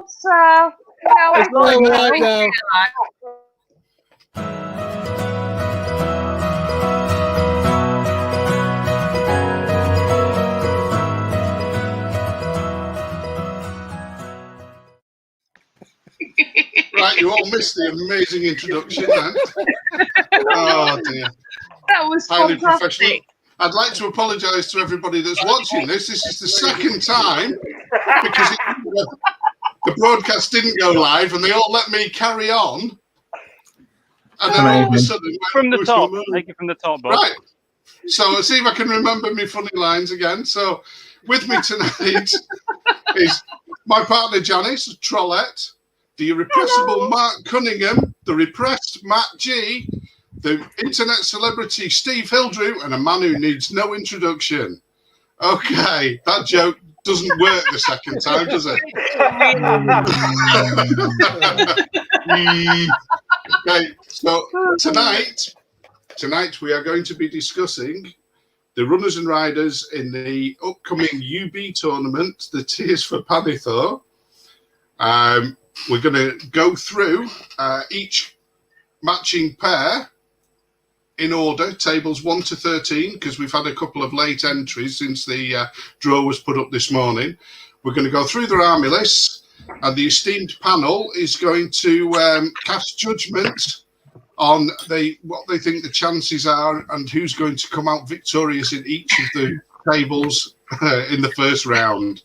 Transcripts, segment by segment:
So, no, It's all right now. Right, you all missed the amazing introduction then. Oh dear. That was Highly fantastic. professional. I'd like to apologise to everybody that's watching this. This is the second time because the broadcast didn't go live and they all let me carry on. And then all of a sudden... From the top. Take it from the top, Bob. Right. So let's see if I can remember my funny lines again. So with me tonight is my partner Janice, Trollette, the irrepressible Mark Cunningham, the repressed Matt G, the internet celebrity Steve Hildrew, and a man who needs no introduction. Okay, that joke doesn't work the second time, does it? Okay, so tonight we are going to be discussing the runners and riders in the upcoming UB tournament, the Tears for Pannithor. We're going to go through each matching pair in order, tables 1 to 13, because we've had a couple of late entries since the draw was put up this morning. We're going to go through their army lists, and the esteemed panel is going to cast judgment on what they think the chances are and who's going to come out victorious in each of the tables in the first round.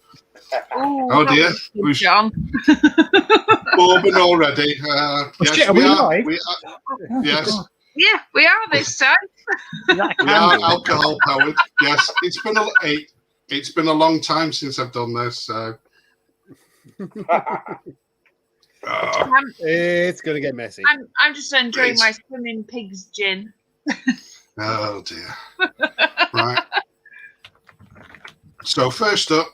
Ooh, oh dear, we've John. Bourbon already. Yes, we are. Yes. Yeah, we are this time. We are alcohol powered. Yes, it's been a long time since I've done this. So. It's going to get messy. I'm just enjoying my swimming pigs gin. Oh dear. Right. So first up,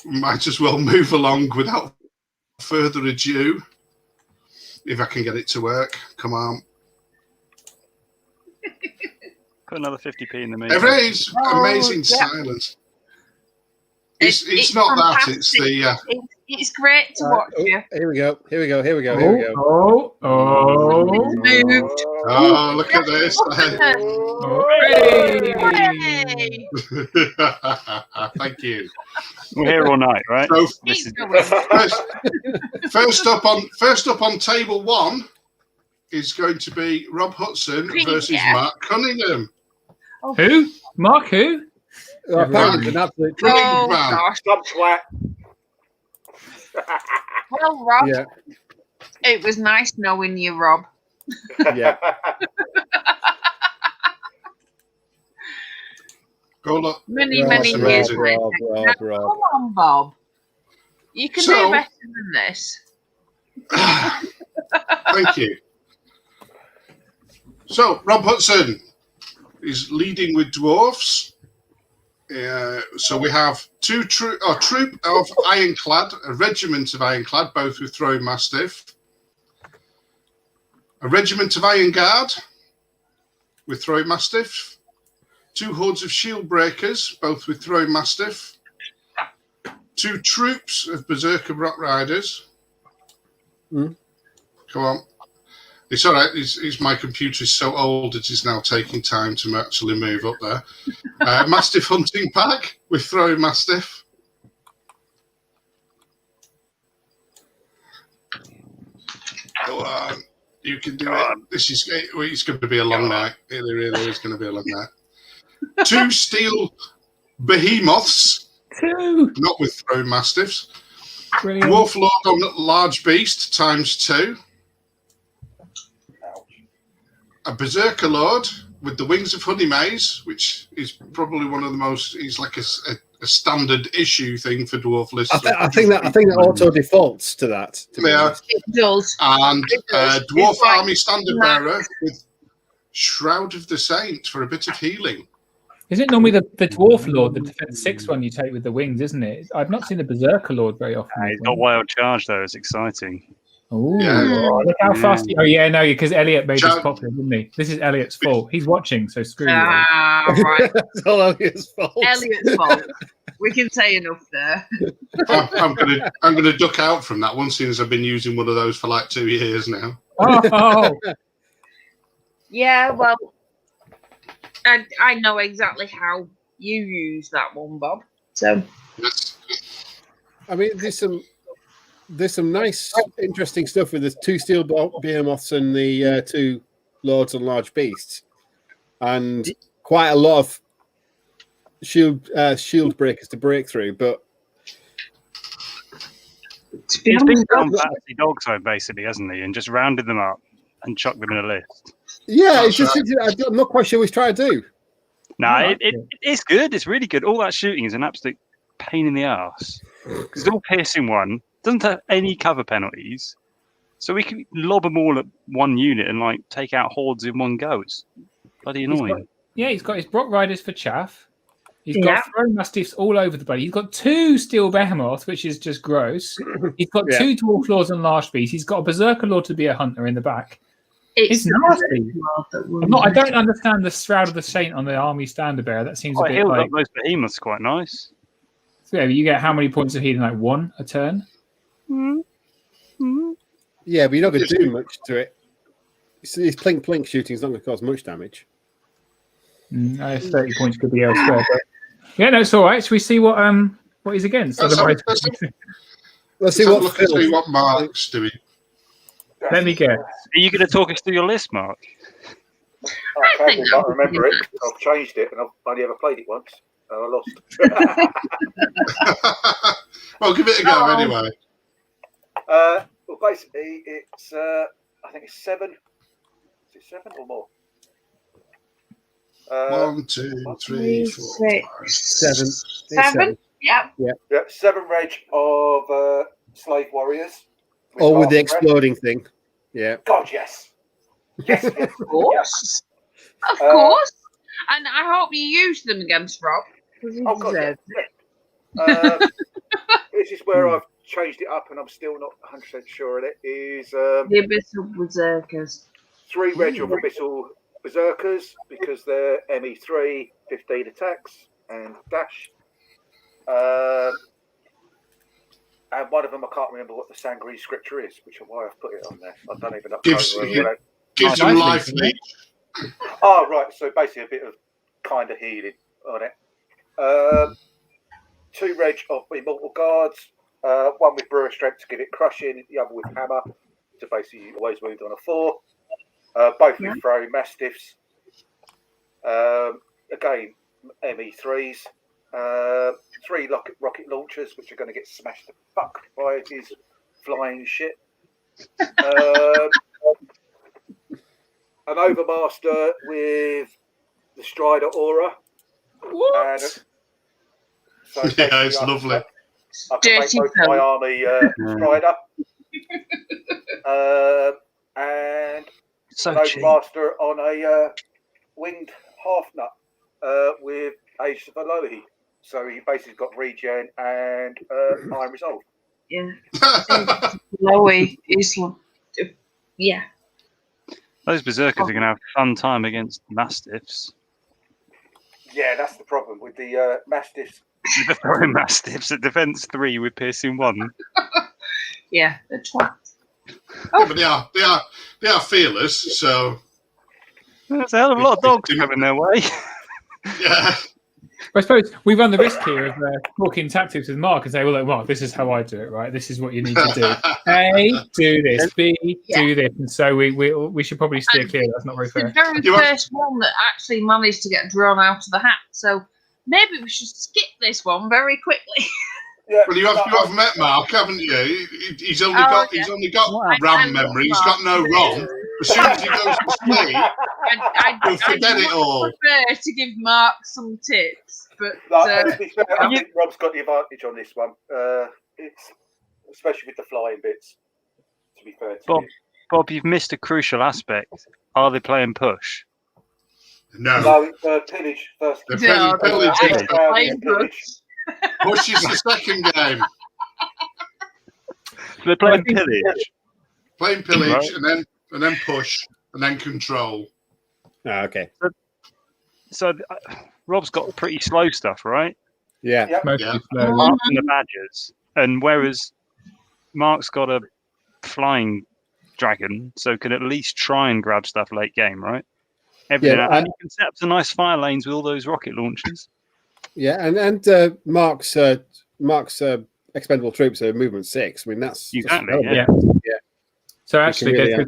might as well move along without further ado. If I can get it to work, come on. Put another 50p in the meter. Everybody's amazing silence. It's not fantastic. that. It's the. It's great to watch you. Here we go. Moved. Oh, look at this. Thank you. We're here all night, right? So, first up on table 1 is going to be Rob Hudson versus Mark Cunningham. Oh. Who? Mark who? An absolute gosh. Stop sweat. Well, Rob, yeah. It was nice knowing you, Rob. Yeah. Go look. Many years later. Rob. Come on, Bob. You can do better than this. Thank you. So, Rob Hudson is leading with dwarfs. So we have a troop of ironclad, a regiment of ironclad, both with throwing mastiff. A regiment of iron guard with throwing mastiff. 2 hordes of shield breakers, both with throwing mastiff. 2 troops of berserker rock riders. Come on. It's all right. My computer is so old it is now taking time to actually move up there. Mastiff hunting pack with throwing mastiff. Go on. You can do it. It's going to be a long night. It really is going to be a long night. 2 steel behemoths. 2. Not with throwing mastiffs. Brilliant. Dwarf Lord on large beast ×2. A Berserker Lord with the wings of honey maize, which is probably one of the most. He's like a standard issue thing for dwarf lists. I think that auto defaults to that. Yeah, it does. And dwarf army standard bearer with Shroud of the Saint for a bit of healing. Isn't it normally the Dwarf Lord, the Defense 6 one you take with the wings, isn't it? I've not seen the Berserker Lord very often. He's got wild charge though. It's exciting. Oh, yeah. Look how fast he... Oh, yeah, no, because Elliot made this popular, didn't he? This is Elliot's fault. He's watching, so screw you. Right. It's all Elliot's fault. Elliot's fault. We can say enough there. I'm gonna duck out from that one, seeing as I've been using one of those for like 2 years now. Oh, Yeah, well, I know exactly how you use that one, Bob. So Yes. I mean, there's some nice, interesting stuff with the 2 steel behemoths and the 2 lords and large beasts, and quite a lot of shield breakers to break through. But He's been down fantasy dog side basically, hasn't he? And just rounded them up and chucked them in a list. yeah, it's just I'm not quite sure what he's trying to do. No, it's good. It's really good. All that shooting is an absolute pain in the ass. Because it's all piercing one. Doesn't have any cover penalties. So we can lob them all at one unit and like take out hordes in one go. It's bloody annoying. He's got his Brock Riders for chaff. He's got Throne Mastiffs all over the place. He's got 2 Steel Behemoths, which is just gross. He's got 2 Dwarf Lords and Large Beasts. He's got a Berserker Lord to be a hunter in the back. It's nasty. I don't understand the Shroud of the Saint on the Army Standard Bearer. That seems a bit like... Those behemoths quite nice. So yeah, you get how many points of healing? Like 1 a turn? Yeah, but you're not going to do much to it. His plink shooting is not going to cause much damage. 30 points could be elsewhere. But... Yeah, no, it's all right. Should we see what he's against? Let's see what Mark's doing. Let me guess. Are you going to talk us through your list, Mark? I can't remember it. I've changed it, and I've only ever played it once. So I lost. Well, give it a go anyway. Well, basically, it's I think it's 7. Is it 7 or more? 1, 2, 3, 4, 5, 7. 7? Yeah. 7 reg of slave warriors. With the exploding thing. Yeah. God, yes. Yes, Of course. Of course. And I hope you use them against Rob. Oh, God, yeah. This is where I've changed it up, and I'm still not 100% sure on it. Is the Abyssal Berserkers. 3 reg of Abyssal Berserkers, because they're ME3, 15 attacks, and dash. And one of them, I can't remember what the Sangri scripture is, which is why I've put it on there. I don't even know. Gives them life leech. Oh, right. So basically a bit of kind of healing on it. 2 reg of Immortal Guards. 1 with Brewer Strength to give it crushing. The other with Hammer to basically always wound on a 4. Both with Throne Mastiffs. Again, ME3s. 3 rocket launchers, which are going to get smashed to fuck by his flying shit. An Overmaster with the Strider Aura. What? So yeah, it's lovely. I can make both my army Strider. And an Overmaster on a winged half nut with Age of Alohi. So he basically got regen and Iron Resolve. Yeah. Lowy is, yeah. Those berserkers are going to have a fun time against mastiffs. Yeah, that's the problem with the mastiffs. The throwing mastiffs at defense 3 with piercing 1. Yeah, they're twats. Yeah, but they are fearless. So there's a hell of a lot of dogs coming their way. Yeah. I suppose we run the risk here of talking tactics with Mark and say, well, look, Mark, this is how I do it, right? This is what you need to do. A, do this. B, do this. And so we should probably steer clear. That's not very fair. The very first one that actually managed to get drawn out of the hat. So maybe we should skip this one very quickly. Yeah, well, you have met Mark, haven't you? He's only got RAM memory. He's got no ROM. As soon as he goes to sleep, he'll forget it all. I prefer to give Mark some tips, but to be fair, I think Rob's got the advantage on this one. It's especially with the flying bits. To be fair, Bob, you've missed a crucial aspect. Are they playing push? No, it's pillage first. They're playing pillage. Push is the second game. They're playing pillage. Playing pillage, right. and then push, and then control. Oh, okay. So Rob's got pretty slow stuff, right? Yeah. Yep. Mostly Yeah. slow. apart from the badgers. And whereas Mark's got a flying dragon, so can at least try and grab stuff late game, right? Everything, Yeah, and you can set up some nice fire lanes with all those rocket launchers. Yeah, and Mark's expendable troops are movement 6. I mean, that's Exactly, incredible. Yeah. So actually, really,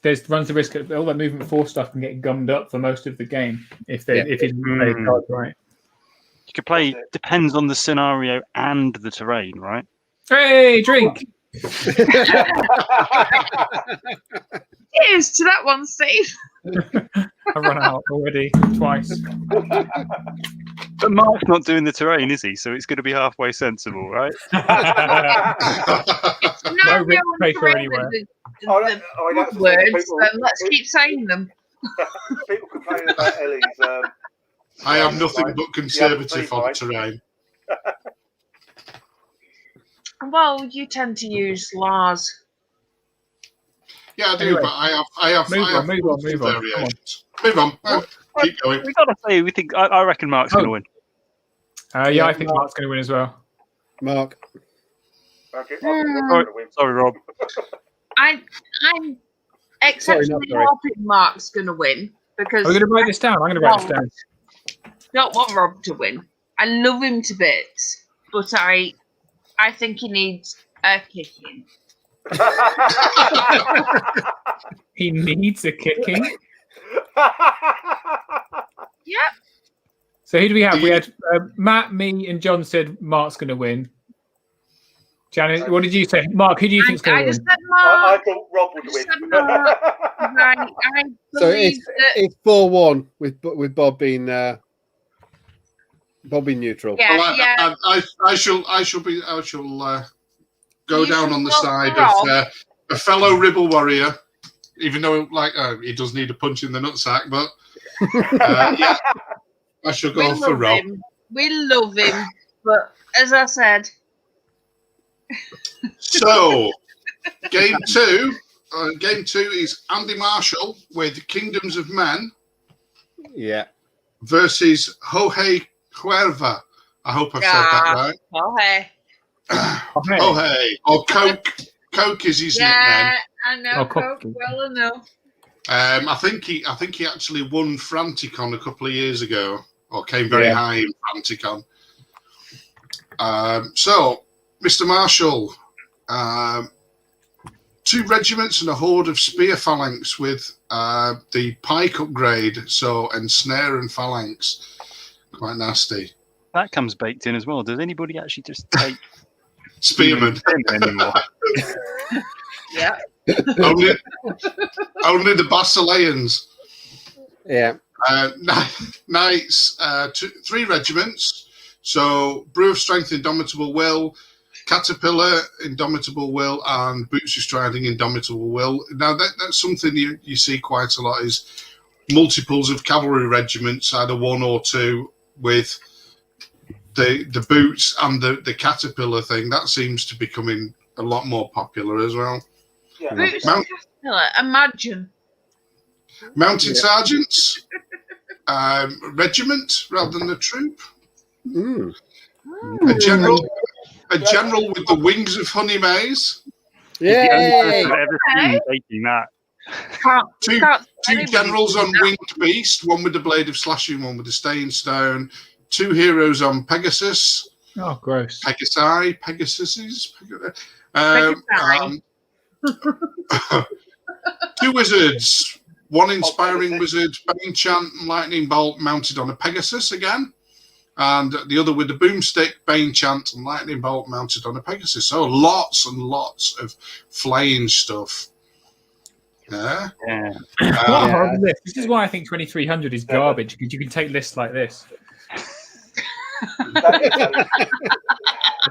there's runs the risk of all that movement 4 stuff can get gummed up for most of the game if Yeah. he's played cards right. You could play, depends on the scenario and the terrain, right? Hey, drink! Cheers to that one, Steve. I've run out already twice. But Mark's not doing the terrain, is he? So it's going to be halfway sensible, right? No risk paper anywhere. Words, then let's keep saying them. People complain about Ellie's. I am nothing but conservative on terrain. Well, you tend to use Lars. Yeah, I do, Anyway. but I have Move on. variations. Move on. Keep going. We got to say, I reckon Mark's going to win. Yeah, I think Mark's going to win as well. Mark. Okay, Sorry, Rob. I'm exceptionally sorry. hoping Mark's going to win because I'm going to write this down. I'm going to write this down. don't want Rob to win. I love him to bits, but I think he needs a kicking. He needs a kicking. Yep. So who do we have? We had Matt, me, and John said Mark's going to win. Janet, what did you say? Mark, who do you think's I going to just win? said I Mark. thought Rob would I just win. said Mark. I So believe that. it's 4-1 with Bob being neutral. Yeah, Well, yeah. I shall go You down should on the vote side for of a fellow Ribble warrior, even though he does need a punch in the nutsack, but yeah, I shall go for Rob. Him. We love him, but as I said, So, game two is Andy Marshall with Kingdoms of Men Yeah. versus Jorge Cuerva. I hope I've said that right. oh hey, Jorge, or Coke. Coke is his nickname. yeah, I know Oh, Coke Coke. well enough. I think he actually won Franticon a couple of years ago, or came very high in Franticon. So, Mr. Marshall, 2 regiments and a horde of spear phalanx with the pike upgrade, so ensnare and phalanx. Quite nasty. That comes baked in as well. Does anybody actually just take Spearman. anymore? Yeah, only the Basileans. Yeah. Knights, 3 regiments. So, Brew of Strength, Indomitable Will, Caterpillar, Indomitable Will, and Boots of Striding, Indomitable Will. Now, that's something you see quite a lot, is multiples of cavalry regiments, either 1 or 2, with the boots and the Caterpillar thing. That seems to be becoming a lot more popular as well. Yeah. Boots and Caterpillar, imagine. Mounted Sergeants, regiment rather than a troop. Mm. A general with the wings of honey maize. Yay! I've ever seen taking that. Two Anybody generals do on that. Winged Beast, one with the Blade of Slashing, one with the Staying Stone. 2 heroes on Pegasus. Oh, gross. Pegasuses. 2 wizards. 1 inspiring wizard, Bane Chant and Lightning Bolt mounted on a Pegasus again. And the other with the Boomstick, Bane Chant and Lightning Bolt mounted on a Pegasus. So lots and lots of flaying stuff. Yeah. Yeah. What a Um, horrible list. This is why I think 2300 is garbage, because you can take lists like this.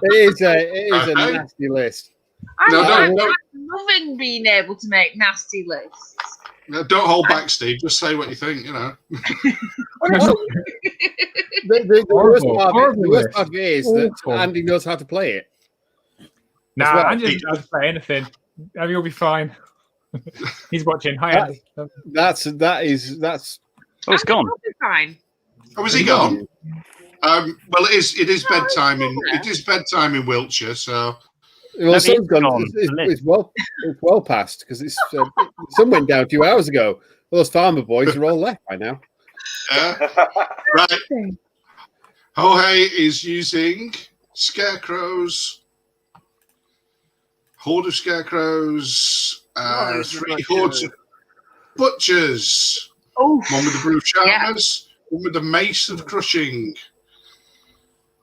It is a nasty list. I'm No. loving being able to make nasty lists. Don't hold back, Steve. Just say what you think, The Horrible worst part of it is that Awful. Andy knows how to play it. Nah, well. Andy doesn't play anything. Andy will be fine. He's watching. Hi, Andy. That's Oh, it's gone. I'll be fine. Oh, was he gone? Well, it is bedtime in Wiltshire, so Well, the sun's gone. gone. It's well past because the sun went down 2 hours ago. Those farmer boys are all left by now. Right. Hohei is using scarecrows, horde of scarecrows, three hordes of butchers. Oh, One with the brew of sharpness, one with the mace of crushing.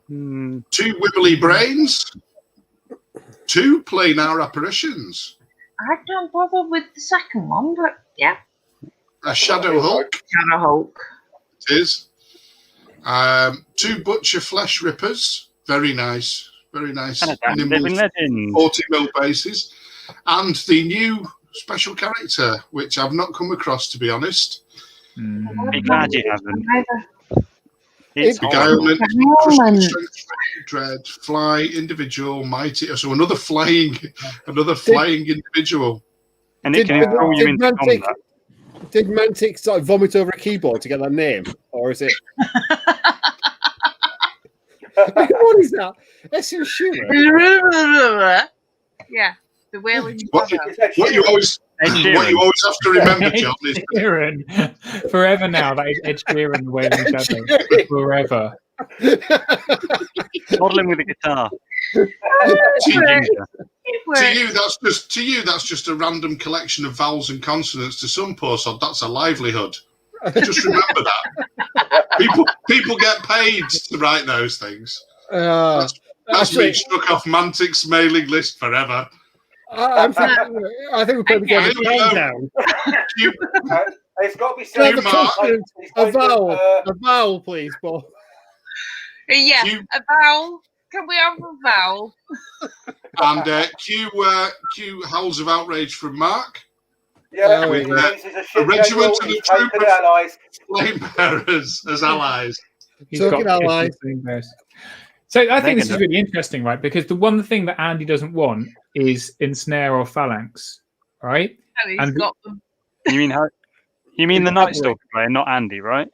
2 wibbly brains, 2 plain hour apparitions. I don't bother with the second one, but yeah. A shadow hulk. Shadow Hulk. It is. 2 butcher flesh rippers. Very nice. Very nice. Nimble 40 mil bases. And the new special character, which I've not come across, to be honest. Be glad you haven't. It's Beguilement, strength, dread, fly, individual, mighty. So another flying individual. And it can throw you into combat. Did Mantic sort of vomit over a keyboard to get that name, or is it? What is that? That's your shooter. Yeah, the whaling. What you always have to remember, John, is Sheeran. Forever now. That is Ed Sheeran, the Wailing Shadow. Forever. Modeling with a guitar. To you, that's just a random collection of vowels and consonants. To some poor sod, that's a livelihood. Just remember that. People get paid to write those things. That's me struck off Mantic's mailing list forever. I think we're probably getting the down. It's got to be said. A vowel, please, Bob. Yeah, a vowel. Can we have a vowel? And Q howls of outrage from Mark. Yeah, with a regiment and a troop of allies. Flame bearers as allies. Talking allies. So I think this is really interesting, right? Because the one thing that Andy doesn't want is ensnare or phalanx, right? Oh, he's got them. You mean the Night Stalker player, not Andy, right?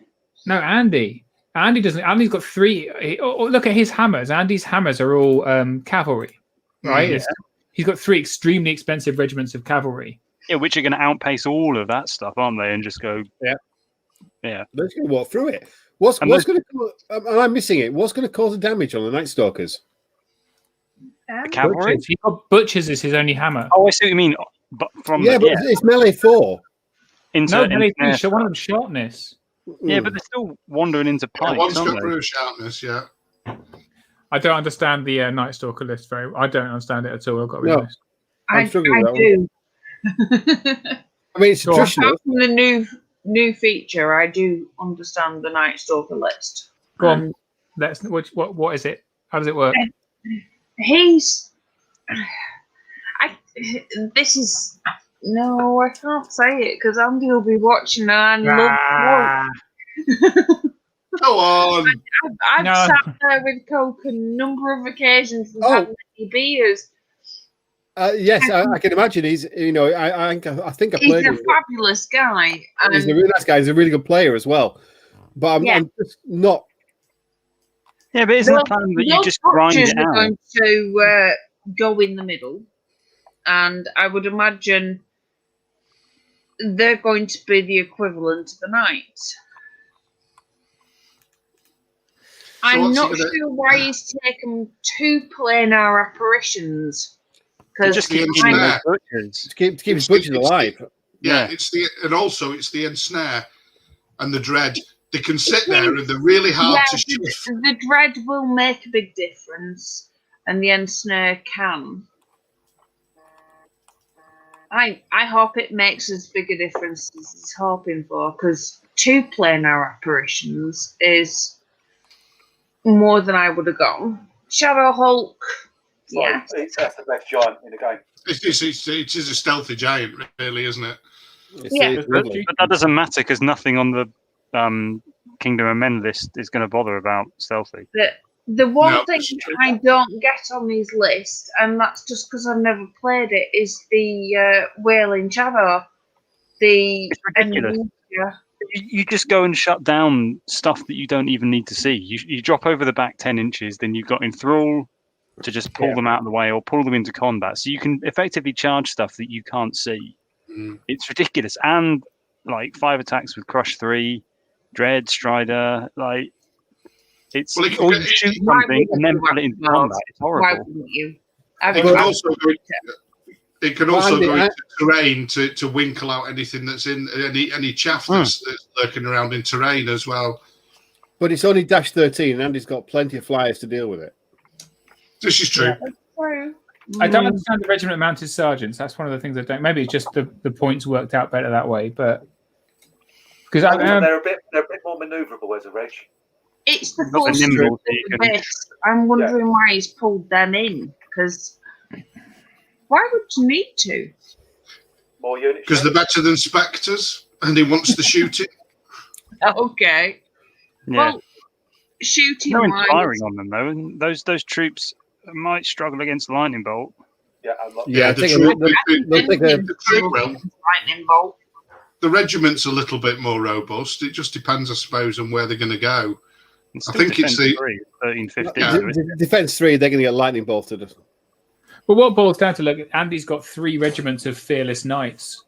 No, Andy. Andy doesn't. Andy's got 3. Look at his hammers. Andy's hammers are all cavalry, right? Yeah. He's got 3 extremely expensive regiments of cavalry. Yeah, which are going to outpace all of that stuff, aren't they? And just go. Yeah. Yeah. They're just going to walk through it. What's going to? Am I missing it? What's going to cause the damage on the Night Stalkers? The cavalry. Butchers. He got Butchers as his only hammer. Oh, I see what you mean. But it's melee 4. Melee 3. So one of them sharpness. Yeah, but they're still wandering into pikes. One's got brew sharpness, yeah. I don't understand the Night Stalker list very well. I don't understand it at all. I've got to be honest. I do. I mean, it's traditional. Apart from the new feature, I do understand the Night Stalker list. Go on. What is it? How does it work? No, I can't say it because Andy will be watching and I love Go on. I've sat there with Coke a number of occasions and had many beers. Yes, I can imagine. He's, I think I played him. He's a fabulous guy. He's a really nice guy. He's a really good player as well. But I'm just not. Yeah, but isn't the plan that you just grind it out? Going to go in the middle, and I would imagine they're going to be the equivalent of the knights. I'm not sure why he's taken 2 planar apparitions. Because just keep his butchers alive. Yeah, it's the ensnare and the dread. They can sit there and they're really hard to shoot. The dread will make a big difference, and the ensnare can. I hope it makes as big a difference as he's hoping for, because 2 planar apparitions is more than I would have gone. Shadow Hulk, yeah. That's the best giant in the game. It is a stealthy giant, really, isn't it? But that doesn't matter because nothing on the Kingdom of Men list is going to bother about stealthy. The one thing I don't get on these lists, and that's just because I've never played it, is the Wailing Shadow. It's ridiculous. You just go and shut down stuff that you don't even need to see. You drop over the back 10 inches, then you've got enthrall to just pull them out of the way or pull them into combat. So you can effectively charge stuff that you can't see. It's ridiculous. And like 5 attacks with Crush 3, Dread, Strider, like it's Well, or you shoot something and then pull it into combat. It's Why horrible. wouldn't you? It can also go into terrain to winkle out anything that's in any chaff that's lurking around in terrain as well. But it's only dash 13, and Andy's got plenty of flyers to deal with it. This is true. I don't understand the regiment of mounted sergeants. That's one of the things I don't. Maybe it's just the points worked out better that way, but because they're a bit more manoeuvrable as a reg. It's the Not the force nimble, of so you the can- best. I'm wondering why he's pulled them in, because why would you need to? More units. Because they're better than Spectres, and he wants the shooting. Okay. Yeah. Well, shooting No wise, firing on them though, and those troops might struggle against the lightning bolt. Yeah, I'm not, Yeah, the take troop- the lightning bolt. the regiment's a little bit more robust. It just depends, I suppose, on where they're going to go. It's I still think it's defense the- 3, 13, 15. Yeah. defense 3, they're going to get lightning bolted. But what boils down to, look, Andy's got 3 regiments of fearless knights.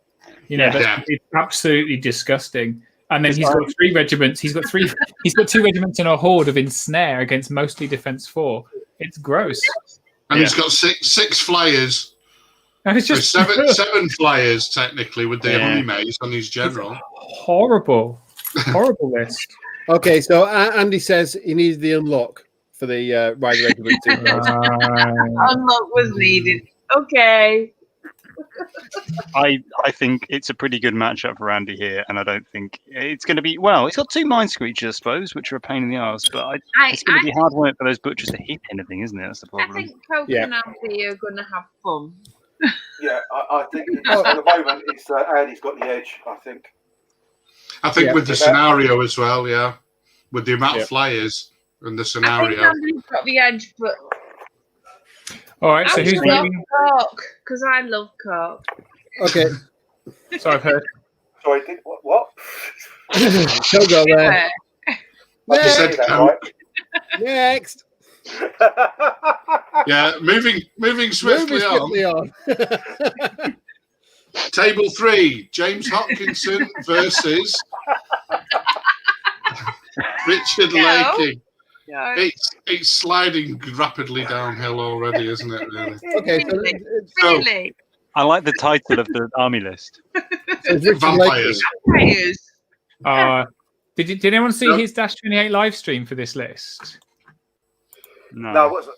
You know, Yeah. it's absolutely disgusting. And then he's got 3 regiments. He's got 2 regiments and a horde of ensnare against mostly defense 4. It's gross. And he's got six flyers. And it's So just seven flyers, technically, with the Yeah. honey maze on his general. horrible list. Okay, so Andy says he needs the unlock for the Rider Regiment. Unlock was needed. Okay. I think it's a pretty good matchup for Andy here, and I don't think it's going to be. Well, it's got 2 Mind Screechers, I suppose, which are a pain in the arse, but it's going to be hard work for those butchers to hit anything, isn't it? That's the I problem. think Coke and Andy are going to have fun. yeah, I think at the moment it's Andy's got the edge. I think. I think with the scenario as well, yeah. With the amount Yeah. of flyers and the I scenario. think Andy's got the edge, but All right, so I who's love leading? Coke, because I love Coke. Okay, So I've heard. Sorry, what? don't go there. You said that, Coke. Next. Yeah, moving swiftly on. Table 3, James Hopkinson versus Richard Lakey. Yeah. It's sliding rapidly downhill already, isn't it? Really? Okay, so Really? I like the title of the army list. it's Richard Vampires. Lakey. Players. Did anyone see No. his Dash 28 live stream for this list? No, it wasn't.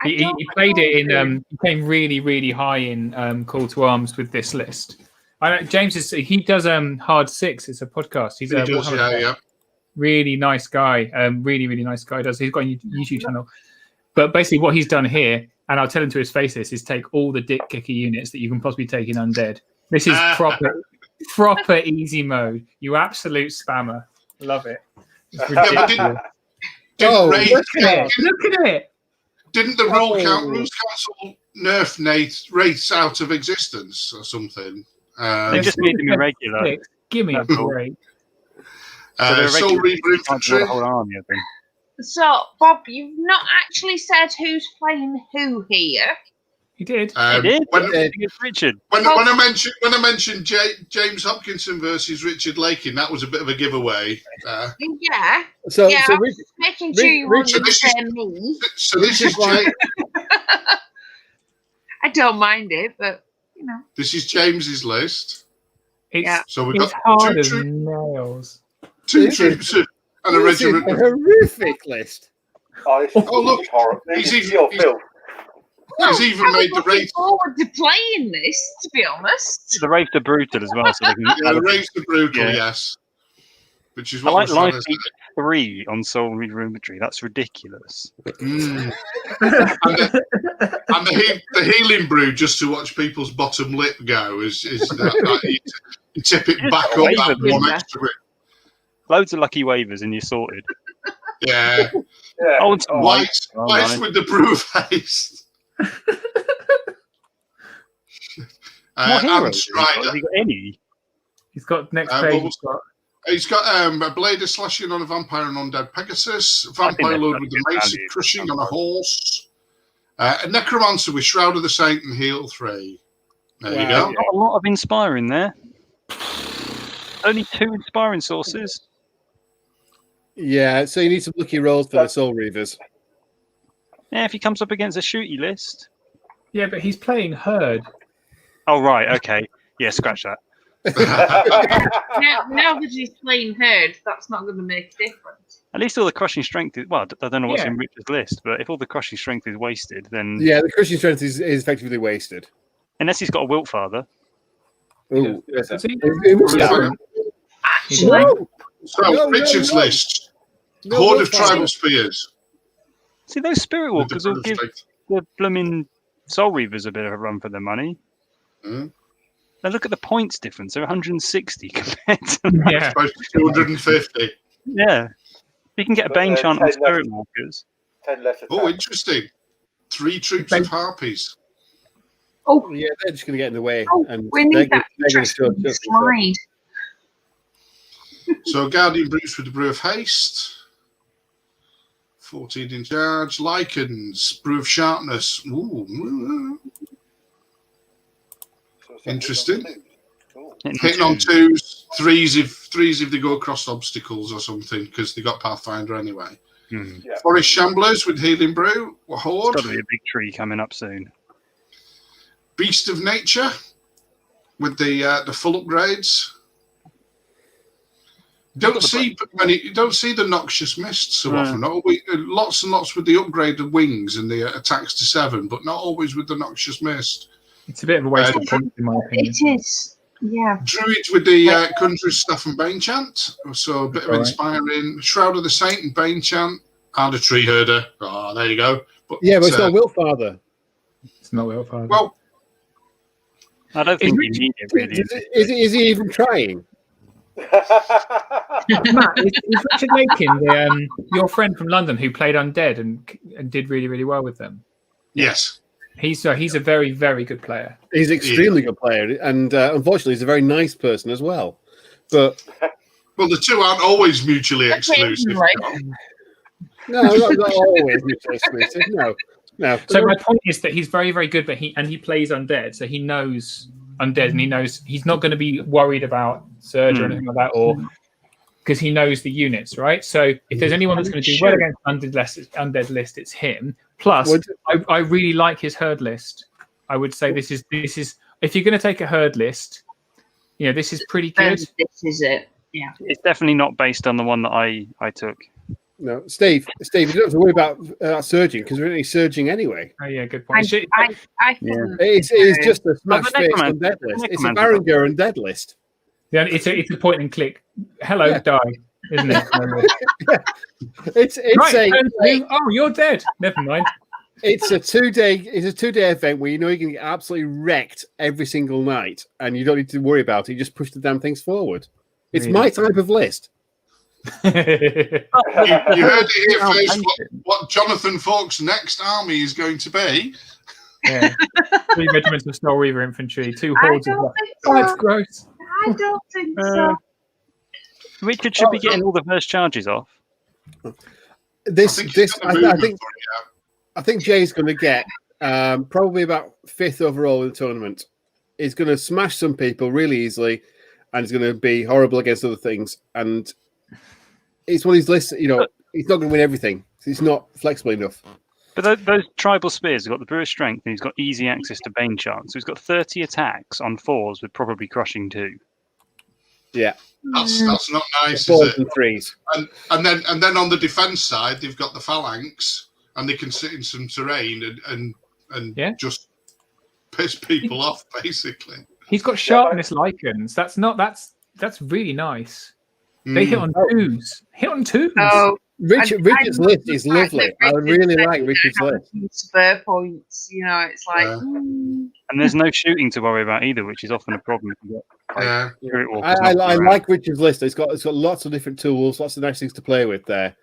He played it in. He came really, really high in Call to Arms with this list. I know James he does Hard 6. It's a podcast. He's a He does, yeah. really nice guy. Really, really nice guy. He's got a YouTube channel. But basically, what he's done here, and I'll tell him to his face this, is take all the dick kicker units that you can possibly take in Undead. This is proper easy mode. You absolute spammer. Love it. It's Yeah, but ridiculous. Look at it. Didn't the Rules Council nerf Wraiths out of existence or something? They just made them irregular. Give me a break. So they're Soul irregular. Reaver You can't do Infantry. the whole army, I think. So, Bob, you've not actually said who's playing who here. He did. They did. When, It's Richard. when I mentioned James Hopkinson versus Richard Lakin, that was a bit of a giveaway. Yeah. So, Yeah, so I was just making sure you weren't Richard, going to say me. So this is I don't mind it, but, you know. this is James's list. It's, Yeah. So we've it's got hard as two nails. troops and a this is regiment. a horrific list. Oh, this Oh, look, is horrible. he's This is even- pure filth. He's even I'm made the looking Wraith. forward to playing this, to be honest. The Wraiths are brutal as well. So they can, Yeah, the Wraiths are brutal, Yeah. yes. Which is I what like we're trying Life to say. 3 on Soul Reaver Infantry. That's ridiculous. Mm. and the healing brew just to watch people's bottom lip go is that you tip it back up that Waver, one yeah. extra bit. Loads of lucky waivers and you're sorted. Yeah. Yeah. Oh, and some Whites Oh, nice. with the brew of haste. What And heroes? Strider. Have you got any? He's got next Uh, page. what He's got He's got a blade of slashing on a vampire and undead Pegasus, vampire lord with the mace of crushing on a horse, a necromancer with Shroud of the Saint and heal 3. There you go. Not a lot of inspiring there. Only 2 inspiring sources. Yeah, so you need some lucky rolls for the Soul Reavers. Yeah, if he comes up against a shooty list. Yeah, but he's playing Herd. Oh, right, okay. Yeah, scratch that. Now that he's playing Herd, that's not going to make a difference. At least all the crushing strength is... Well, I don't know what's in Richard's list, but if all the crushing strength is wasted, then... Yeah, the crushing strength is effectively wasted. Unless he's got a Wilt Father. Ooh, Yeah. yes, Actually, So, Richard's list. Horde of Tribal Spears. See, those Spirit with the Walkers will British give strength. the blooming Soul Reavers a bit of a run for their money. Mm. Now look at the points difference. They're 160 compared to... Yeah. Supposed to be 250. Yeah. You can get a But, Bane Chant on 10 Spirit left. Walkers. 10 less attack. Oh, interesting. 3 troops of harpies. oh, Yeah, they're just going to get in the way. oh, and we they're need that gonna show interesting just- slide. So, Guardian Brutes with the Brew of Haste. 14 in charge. Lycans, Brew of Sharpness. Ooh. Interesting. Hitting on 2s, 3s if they go across obstacles or something, because they got Pathfinder anyway. Hmm. Yeah. Forest Shamblers with Healing Brew. There's Horde. got to be a big tree coming up soon. Beast of Nature with the full upgrades. Don't see the Noxious Mist so often. Always, lots and lots with the upgraded wings and the attacks to 7, but not always with the Noxious Mist. It's a bit of a waste of points, in my opinion. It is. Yeah. Druid with the Conjurer's Staff and Bane Chant, so a bit of inspiring. Shroud of the Saint and Bane Chant, and a Tree Herder. Oh, there you go. But it's not Wilt Father. It's not well father. well, I don't think you need it, really. Is he even trying? Matt, is Richard Lakin your friend from London who played Undead and did really, really well with them? yes. He's a very, very good player. He's an extremely good player, and unfortunately, he's a very nice person as well. But Well, the two aren't always mutually exclusive. no, not always mutually exclusive. No. So my point is that he's very, very good, but he plays Undead, so he knows Undead, and he knows he's not going to be worried about Surge or anything like that, or because he knows the units, right? So if there's anyone that's going to do well against Undead list, it's him. Plus, I really like his Herd list. I would say this is if you're going to take a Herd list, this is pretty good. This is it. Yeah. It's definitely not based on the one that I took. No, Steve, you don't have to worry about surging because we're only surging anyway. Oh yeah, good point. I can. It's just a smash the face Necromancer- Undead list. It's a Necromancer. Varangur Undead list. Yeah, it's a point and click. Hello, die, isn't it? It's right, a oh, you're dead. Never mind. it's a 2-day event where you're going to get absolutely wrecked every single night, and you don't need to worry about it. You just push the damn things forward. It's my type of list. You heard it here first. What Jonathan Falk's next army is going to be. Yeah. 3 regiments of Soul Reaver infantry, 2 hordes of That's gross. I don't think so. Richard should be getting all the first charges off. I think Jay's going to get probably about 5th overall in the tournament. He's going to smash some people really easily, and he's going to be horrible against other things. And it's one of these lists, he's not going to win everything. He's not flexible enough. But those tribal spears have got the Brew of Strength, and he's got easy access to Bane Chant. So he's got 30 attacks on 4s with probably crushing 2. Yeah. That's not nice, is 4s it? and 3s. And then on the defense side, they've got the phalanx, and they can sit in some terrain and just piss people off, basically. He's got sharpness lichens. That's really nice. They hit on 2s. Oh, Richard's list is lovely. I really like Richard's list. Spur points, it's like. And there's no shooting to worry about either, which is often a problem. Yeah. I like Richard's list. It's got lots of different tools, lots of nice things to play with there.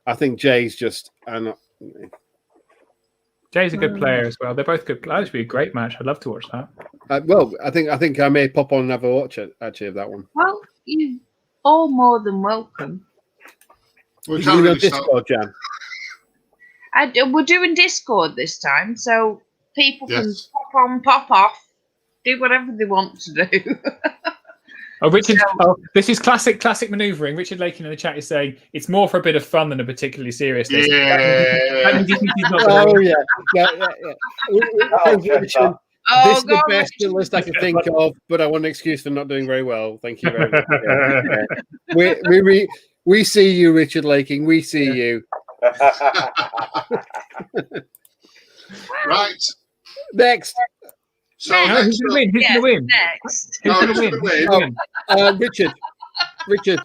I think Jay's just. Jay's a good player as well. They're both good. That would be a great match. I'd love to watch that. I think I may pop on and have a watch actually of that one. Well, all more than welcome. We You can't know really start. Discord, Jan. We're doing Discord this time, so people can Yes. pop on, pop off, do whatever they want to do. Oh, Richard! Oh, this is classic manoeuvring. Richard Lakin in the chat is saying it's more for a bit of fun than a particularly serious list. That means he thinks he's not gonna Oh win. yeah. Congratulations. Oh, This is the God, best Richard. list I can think of, but I want an excuse for not doing very well. Thank you very much. Yeah. We see you, Richard Laking. We see you. Right. Next, So Next. No, who's next going to up, win? Who's Yes, going to win? next. Who's Oh, going to who's win? gonna Who's win? gonna win? Richard.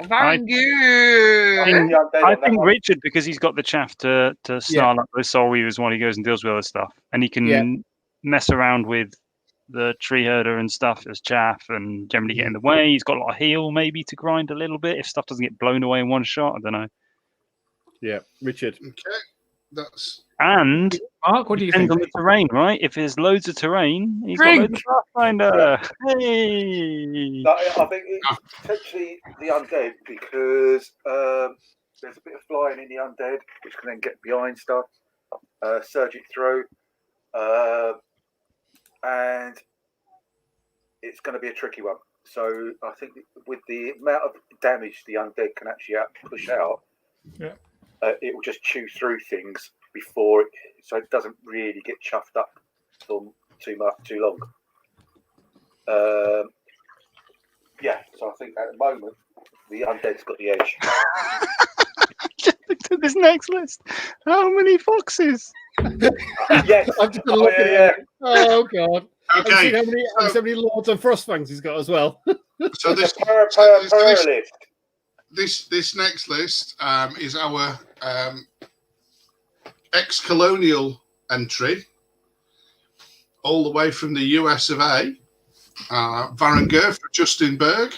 Vangu. I think Richard, because he's got the chaff to snarl up those soul weavers while he goes and deals with other stuff, and he can mess around with the tree herder and stuff as chaff and generally get in the way. He's got a lot of heal maybe to grind a little bit if stuff doesn't get blown away in one shot. I don't know. Yeah, Richard. Okay, that's And Mark, what do you depends think? on the terrain, right? If there's loads of terrain, he's got loads of Pathfinder. Hey! No, I think it's potentially the undead because there's a bit of flying in the undead, which can then get behind stuff, surge it through, and it's going to be a tricky one. So I think with the amount of damage the undead can actually push out, it will just chew through things before it, so it doesn't really get chuffed up for too long. Yeah, so I think at the moment the undead's got the edge. Just looked at this next list. How many foxes? Yes. I'm just gonna look at it. Oh God. okay. Have you seen how many Lords and Frostfangs he's got as well? So this list. this next list is our ex-colonial entry, all the way from the US of A. Varangur for Justin Berg.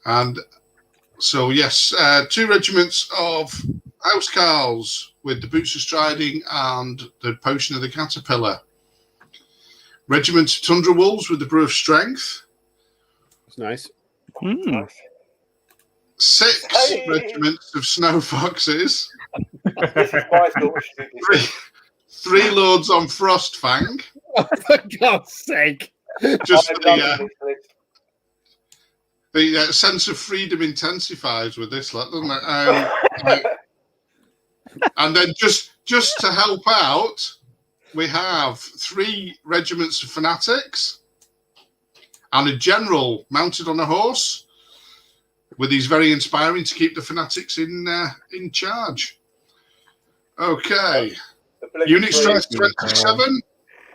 And so, yes, 2 regiments of housecarls with the boots of striding and the potion of the caterpillar. Regiment of tundra wolves with the brew of strength. It's nice. Mm. 6 regiments of snow foxes. This is my sort of stupid. 3 lords on Frostfang. Oh, for God's sake. Just I love this list. the sense of freedom intensifies with this lot, doesn't it? And then just to help out, we have 3 regiments of fanatics and a general mounted on a horse, with these very inspiring to keep the fanatics in charge. Okay. Unit strength 27,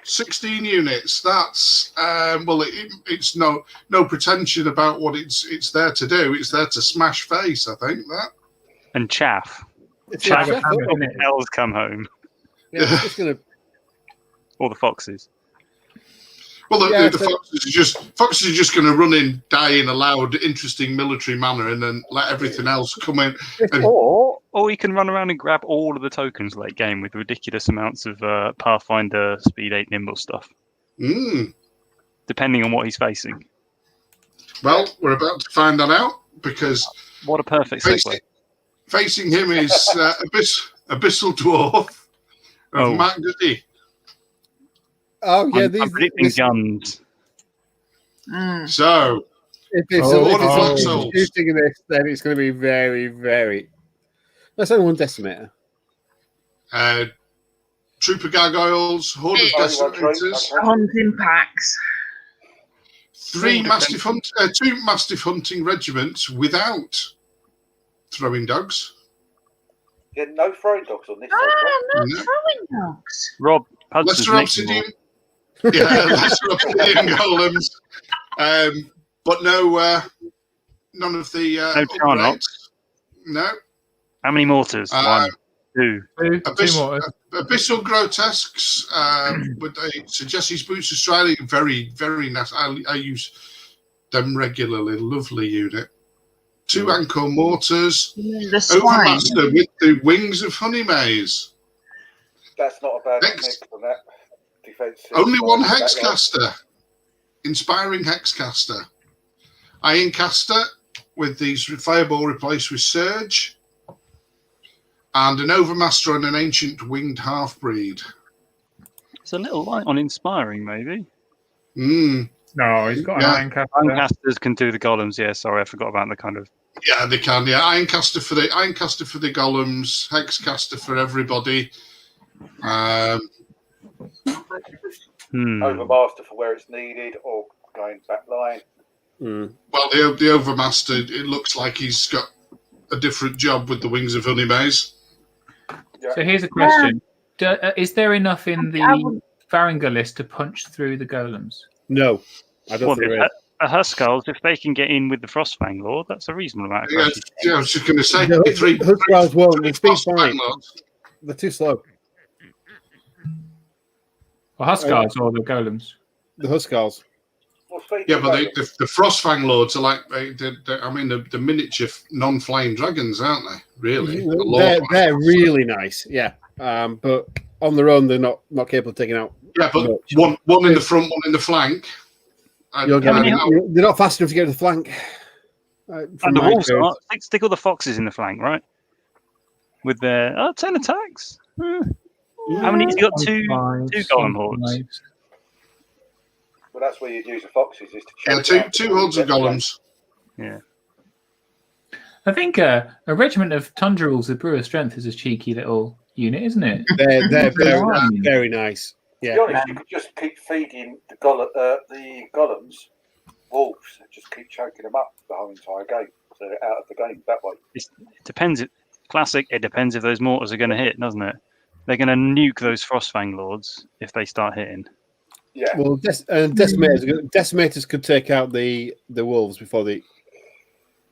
16 units. That's it's no pretension about what it's there to do. It's there to smash face, I think that. And chaff. It's Chaff. like a- When the elves come home. yeah, it's just gonna. Or the foxes. Well, Yeah, the so- foxes are just going to run in, die in a loud, interesting military manner, and then let everything else come in. And Or you can run around and grab all of the tokens late game with ridiculous amounts of Pathfinder Speed 8 Nimble stuff, depending on what he's facing. Well, we're about to find that out because What a perfect segue. facing him is Abyssal Dwarf of Matt Goody. Oh yeah, I'm predicting guns. So, if it's shooting in this, then it's going to be very, very. That's only 1 decimeter. Trooper Gargoyles, Horde of Desolators, Hunting packs. 2 Mastiff hunting regiments without throwing dogs. Yeah, no throwing dogs on this. No No. throwing dogs. Rob Hudson's Lesser making obsidian, lesser obsidian golems, but none of the No Charnox. No. How many mortars? 1, 2. Two more. Abyssal grotesques with Jesse's boots of striding, very, very nice. I use them regularly. Lovely unit. 2 Anchor mortars. The swine. Overmaster with the wings of honey maze. That's not a bad mix on that defense. Only 1 hexcaster. Inspiring hexcaster. Ironcaster with these Fireball replaced with Surge. And an Overmaster and an Ancient Winged Half-Breed. It's a little light on Inspiring, maybe. No, he's got an Ironcaster. Ironcasters can do the golems, yeah, sorry, I forgot about the kind of... Yeah, they can, yeah. Ironcaster for the golems, Hexcaster for everybody. Overmaster for where it's needed, or going back line. Well, the Overmaster, it looks like he's got a different job with the Wings of Honeymaze. Yeah. So here's a question. Is there enough in the Varangur list to punch through the golems? No, I don't think there is. A Huskarls, if they can get in with the Frostfang Lord, that's a reasonable amount of pressure. Yeah, I was just going to say, No, three Huskarls won't. They speed Frostfang fine. Lords. They're too slow. Well, Huskarls or the golems? The Huskarls. Yeah, but the Frostfang Lords are like, the miniature non-flying dragons, aren't they? Really? They're really nice, yeah. But on their own, they're not capable of taking out. Yeah, but much. one in the front, one in the flank. They're not fast enough to get to the flank. And the wolves are. Stick all the foxes in the flank, right? With their 10 attacks. How many? He's got two golem hordes. Well, that's where you'd use the foxes, is to check. Two hordes of golems. Yeah. I think a regiment of Tundra Wolves with Brewer Strength is a cheeky little unit, isn't it? They're very nice. Yeah. To be honest, you could just keep feeding the golems wolves and just keep choking them up the whole entire game, so they're out of the game that way. It depends. Classic. It depends if those mortars are going to hit, doesn't it? They're going to nuke those Frostfang Lords if they start hitting. Yeah. Well, decimators could take out the wolves before they.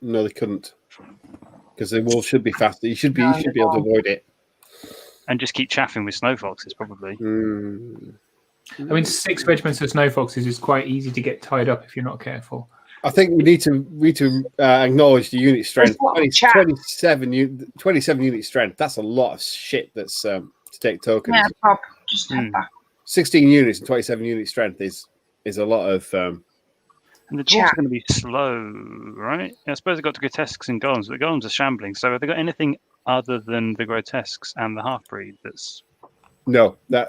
No, they couldn't, because the wolves should be faster. You should be able to avoid it. And just keep chaffing with snow foxes, probably. I mean, 6 regiments of snow foxes is quite easy to get tied up if you're not careful. I think we need to acknowledge the unit strength. 27 unit strength. That's a lot of shit. That's to take tokens. Yeah, Bob, just have that. 16 units and 27 unit strength is a lot of. And the dwarves are going to be slow, right? I suppose they've got the grotesques and golems, but the golems are shambling. So have they got anything other than the grotesques and the half-breed that's... No, they're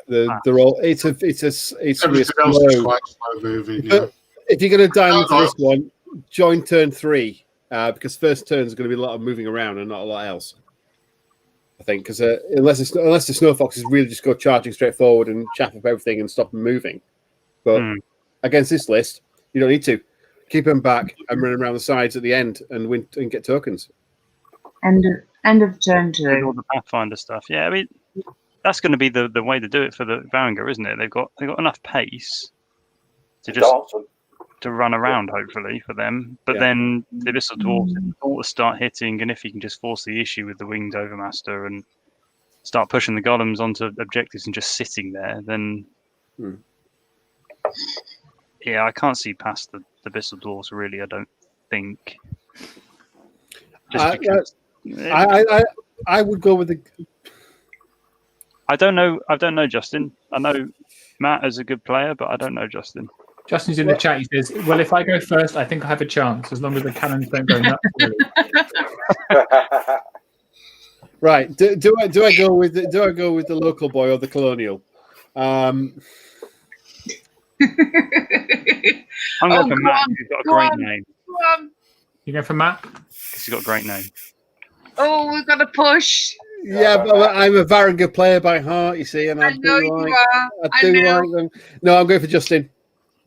all. It's Everything else is quite slow moving. Yeah. If you're going to dial into this one, join turn 3 because first turn is going to be a lot of moving around and not a lot else. I think because unless the snow foxes really just go charging straight forward and chaff up everything and stop them moving, but against this list, you don't need to keep them back and run around the sides at the end and win and get tokens. End of turn 2. All the Pathfinder stuff. Yeah, I mean that's going to be the way to do it for the Varangur, isn't it? They've got enough pace to just to run around, hopefully, for them. But then the Abyssal Dwarves ought to start hitting, and if you can just force the issue with the Winged Overmaster and start pushing the golems onto objectives and just sitting there, then yeah, I can't see past the Abyssal Dwarves, really, I don't think. Just because, I would go with the... I don't know, Justin. I know Matt is a good player, but I don't know Justin. Justin's in the chat. He says, "Well, if I go first, I think I have a chance as long as the cannons don't go nuts." Right? Do I go with the local boy or the colonial? I'm going for Matt. He's got a great name. You go for Matt? He's got a great name. Oh, we've got to push. Yeah, but I'm a Varangur player by heart, you see, and I know you are. I do like them. No, I'm going for Justin.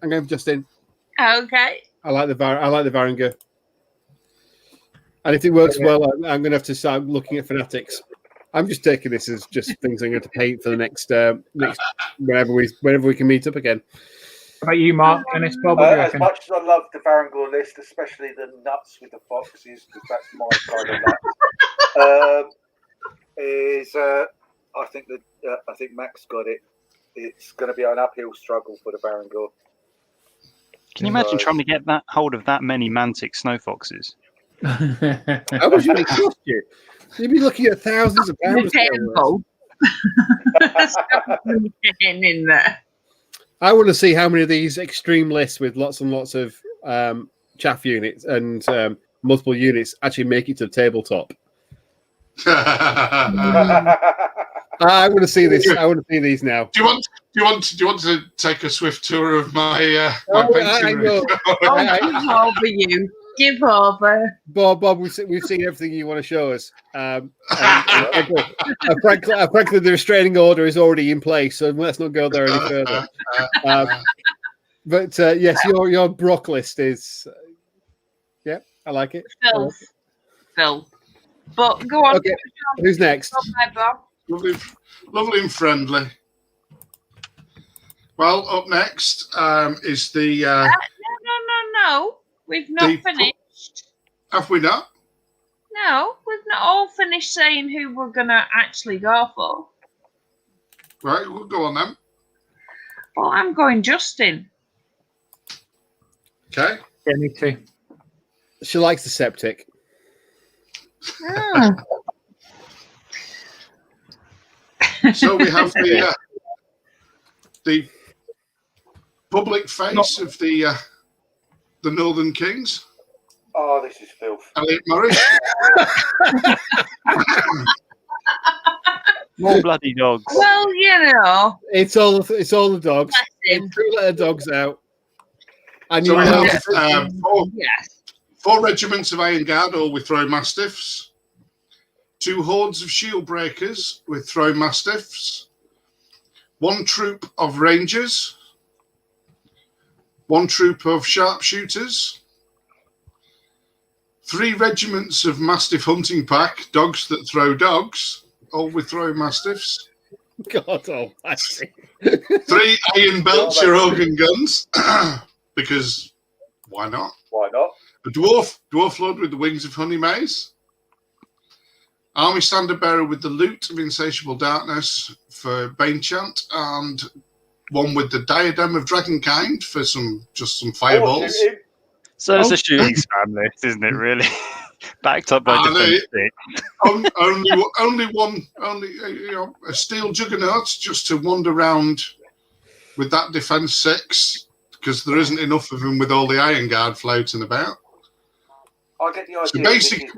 Okay. I like the Varangur. And if it works well, I'm going to have to start looking at fanatics. I'm just taking this as just things I'm going to paint for the next whenever we can meet up again. How about you, Mark? Dennis, Bob, as much as I love the Varangur list, especially the nuts with the foxes, because that's my kind of nuts. I think Max got it. It's going to be an uphill struggle for the Varangur. Can you imagine trying to get that hold of that many Mantic snow foxes? How much would it cost you? You'd be looking at thousands of pounds. in there. I want to see how many of these extreme lists with lots and lots of chaff units and multiple units actually make it to the tabletop. I want to see this. I want to see these now. Do you want to take a swift tour of my painting room? Give over, you. Give over. Bob, we've seen everything you want to show us. And frankly, the restraining order is already in place, so let's not go there any further. But yes, your Brock list is. Yeah, I like it. Phil. But go on. Okay. Who's next? Lovely and friendly. Well, up next is the. No. We've not finished. Have we not? No, we've not all finished saying who we're going to actually go for. Right, we'll go on then. Well, I'm going Justin. Okay. Yeah, me too. She likes the septic. Oh. So we have the public face of the Northern Kings. Oh, this is filth. Elliot Morris. More bloody dogs. Well, it's all the dogs. Two-letter dogs out. And So you we have have four regiments of Iron Guard, all with Throw Mastiffs. 2 hordes of Shield Breakers with Throw Mastiffs. 1 troop of Rangers. 1 troop of Sharpshooters. 3 regiments of Mastiff Hunting Pack, dogs that throw dogs, all with Throw Mastiffs. God almighty. 3 Iron Belcher organ guns, because why not? Why not? A dwarf lord with the wings of honey maze. Army standard bearer with the loot of insatiable darkness for Bane Chant, and 1 with the diadem of Dragonkind for some fireballs. So it's a shooting spam list, isn't it? Really, backed up by defense stick. only a steel juggernaut just to wander around with that defense 6, because there isn't enough of them with all the Iron Guard floating about. I get the idea. So basically,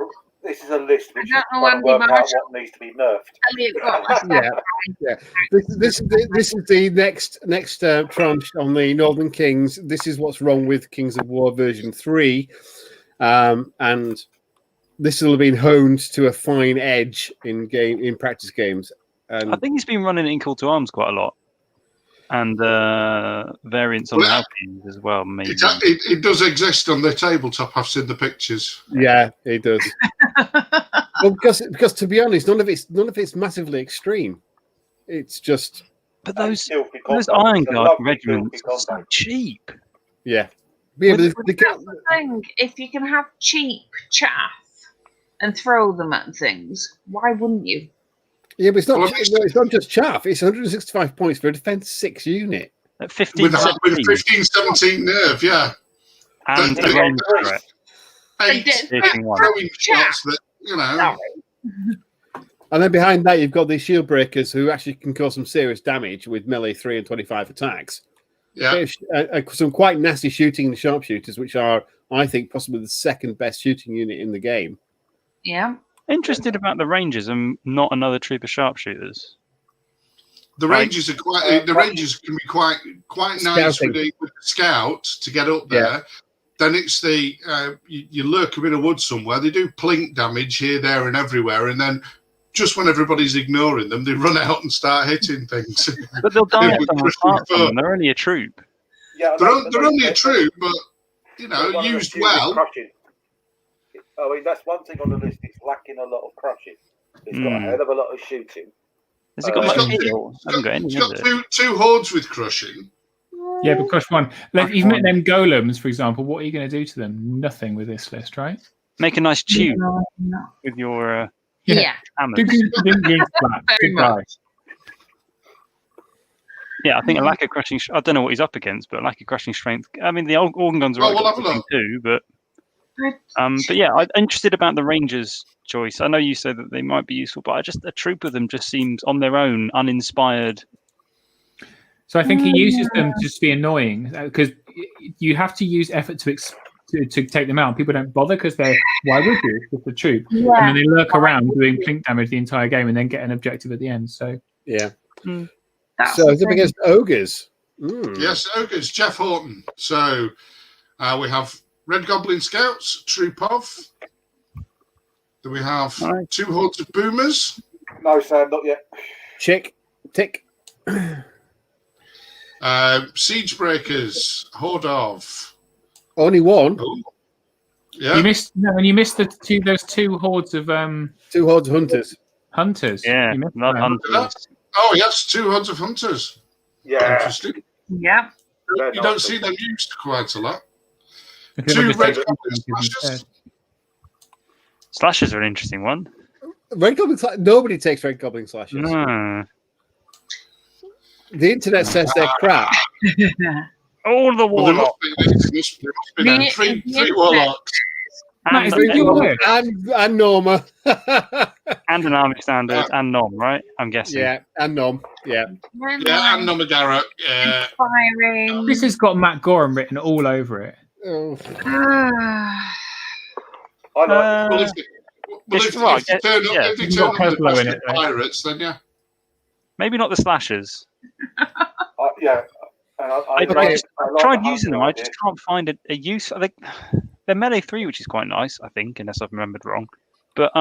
this is a list which I don't know work out what needs to be nerfed. This is the next tranche on the Northern Kings. This is what's wrong with Kings of War version 3, and this will have been honed to a fine edge in practice games. And I think he's been running it in Call to Arms quite a lot, and variants on the Alpines as well. Maybe it does exist on the tabletop. I've seen the pictures. Yeah, it does. Well, because to be honest, none of it's massively extreme. It's just. But those Iron Guard regiments are so cheap. Yeah. That's the thing. If you can have cheap chaff and throw them at things, why wouldn't you? Yeah, but it's not just chaff. It's 165 points for a defense 6 unit. At 15, with 15-17 nerve, yeah. And a range threat. Throwing shots that, And then behind that, you've got the Shield Breakers who actually can cause some serious damage with melee 3 and 25 attacks. Yeah. Some quite nasty shooting in the Sharpshooters, which are, I think, possibly the second best shooting unit in the game. Yeah. Interested about the Rangers and not another troop of Sharpshooters. The Rangers are quite. The Rangers can be quite nice with the scout to get up there. Yeah. Then it's the you lurk a bit of wood somewhere. They do plink damage here, there, and everywhere, and then just when everybody's ignoring them, they run out and start hitting things. But they'll die if someone starts on them. They're only a troop. Yeah, they're only a troop, but used well. I mean, that's one thing on the list. It's lacking a lot of crushing. It's got a hell of a lot of shooting. Has it got It's got two hordes with crushing. Yeah, but crush 1. Like, you've met them golems, for example. What are you going to do to them? Nothing with this list, right? Make a nice tube with your hammers. Very much. Yeah, I think a lack of crushing. I don't know what he's up against, but a lack of crushing strength. I mean, the organ guns are too, but yeah, I'm interested about the Rangers choice. I know you said that they might be useful, but a troop of them just seems on their own uninspired. So I think he uses them to just be annoying because you have to use effort to to take them out. People don't bother because they're why would you? It's just a troop, Yeah. and then they lurk around doing plink damage the entire game and then get an objective at the end. So Yeah. That's So the it's up thing. against ogres. Mm. Yes, ogres, Jeff Horton. So we have Red Goblin Scouts, troop of. Then we have 2 hordes of boomers. No, Sam, not yet. Tick. Siege breakers, horde of. Only one. Oh, yeah. you missed those 2 hordes of 2 hordes of hunters. hunters. Yeah, You missed not them. hunters. Oh, yes, 2 hordes of hunters. Yeah. Interesting. Yeah. You don't see them used quite a lot. If you 2 just red take goblin hunters slashers. instead. Slashers are an interesting one. Red Goblin Nobody takes Red Goblin slashes. No. The internet says they're crap. All the Well, there must warlocks. be then. Three warlocks. Matt, is And, it your list? And Norma. and an army standard and Nom, right? I'm guessing. Yeah, and Nom. Yeah. Yeah, and Nomagara. Firing. This has got Matt Gorham written all over it. Oh. I like Well, if right, they turn up, yeah. if they You've turn got up the Pueblo in best it, of though. pirates, then yeah. Maybe not the slashers. yeah. And I like tried the using them. hunter I just can't find a use. They're melee 3, which is quite nice, I think, unless I've remembered wrong. But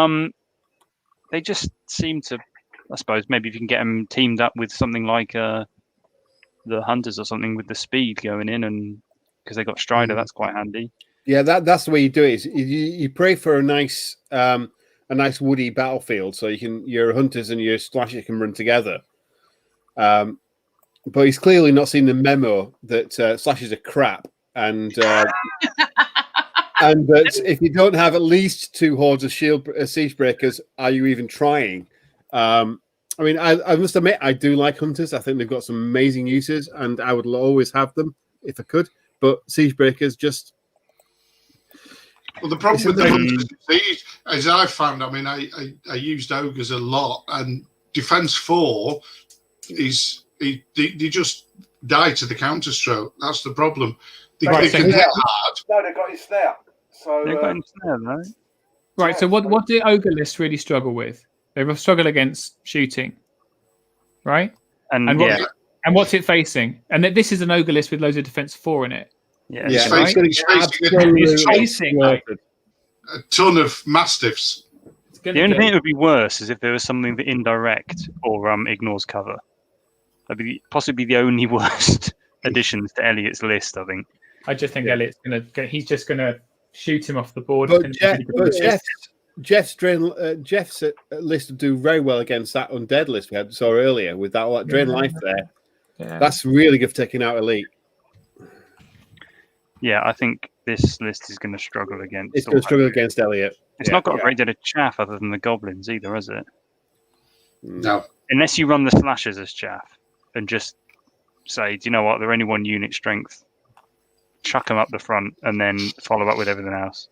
they just seem to. I suppose maybe if you can get them teamed up with something like the hunters or something with the speed going in, and because they got Strider, that's quite handy. Yeah, that's the way you do it. Is you pray for a nice woody battlefield, so your hunters and your slashers can run together. But he's clearly not seen the memo that slashes are crap, and and that if you don't have at least 2 hordes of siege breakers, are you even trying? I mean, I must admit, I do like hunters. I think they've got some amazing uses, and I would always have them if I could. But siege breakers just. Well, the problem with the hunters, as I found, I mean, I used ogres a lot, and defense 4 is they just die to the counter stroke. That's the problem. They can hit hard. No, they've got his snare. So They're going there, right? Right. So what do ogre lists really struggle with? They struggle against shooting, right? And what's it facing? And this is an ogre list with loads of defense 4 in it. yeah. It's right? facing It's a ton of mastiffs. The only thing that would be worse is if there was something that indirect or ignores cover. That'd be possibly the only worst additions to Elliot's list, I think. I just think Elliot's he's just gonna shoot him off the board. But Jeff's list would do very well against that undead list we saw earlier with that drain life there. Yeah. That's really good for taking out elite. Yeah, I think this list is going to struggle against. It's going to struggle against Elliot. It's not got a great deal of chaff other than the goblins either, has it? No. Unless you run the slashers as chaff and just say, do you know what? They're only 1 unit strength. Chuck them up the front and then follow up with everything else.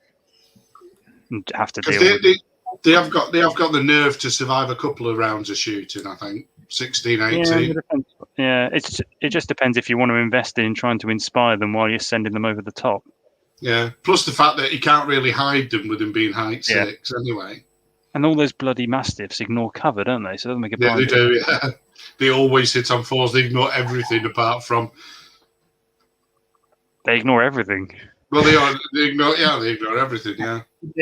And have to deal with it. They have got the nerve to survive a couple of rounds of shooting, I think. 16, 18. Yeah, it just depends if you want to invest in trying to inspire them while you're sending them over the top. Yeah, plus the fact that you can't really hide them with them being height 6 anyway. And all those bloody mastiffs ignore cover, don't they? So it doesn't make a Yeah, they blind do, yeah. They always hit on 4s. They ignore everything apart from... They ignore everything. Well, they ignore everything, yeah.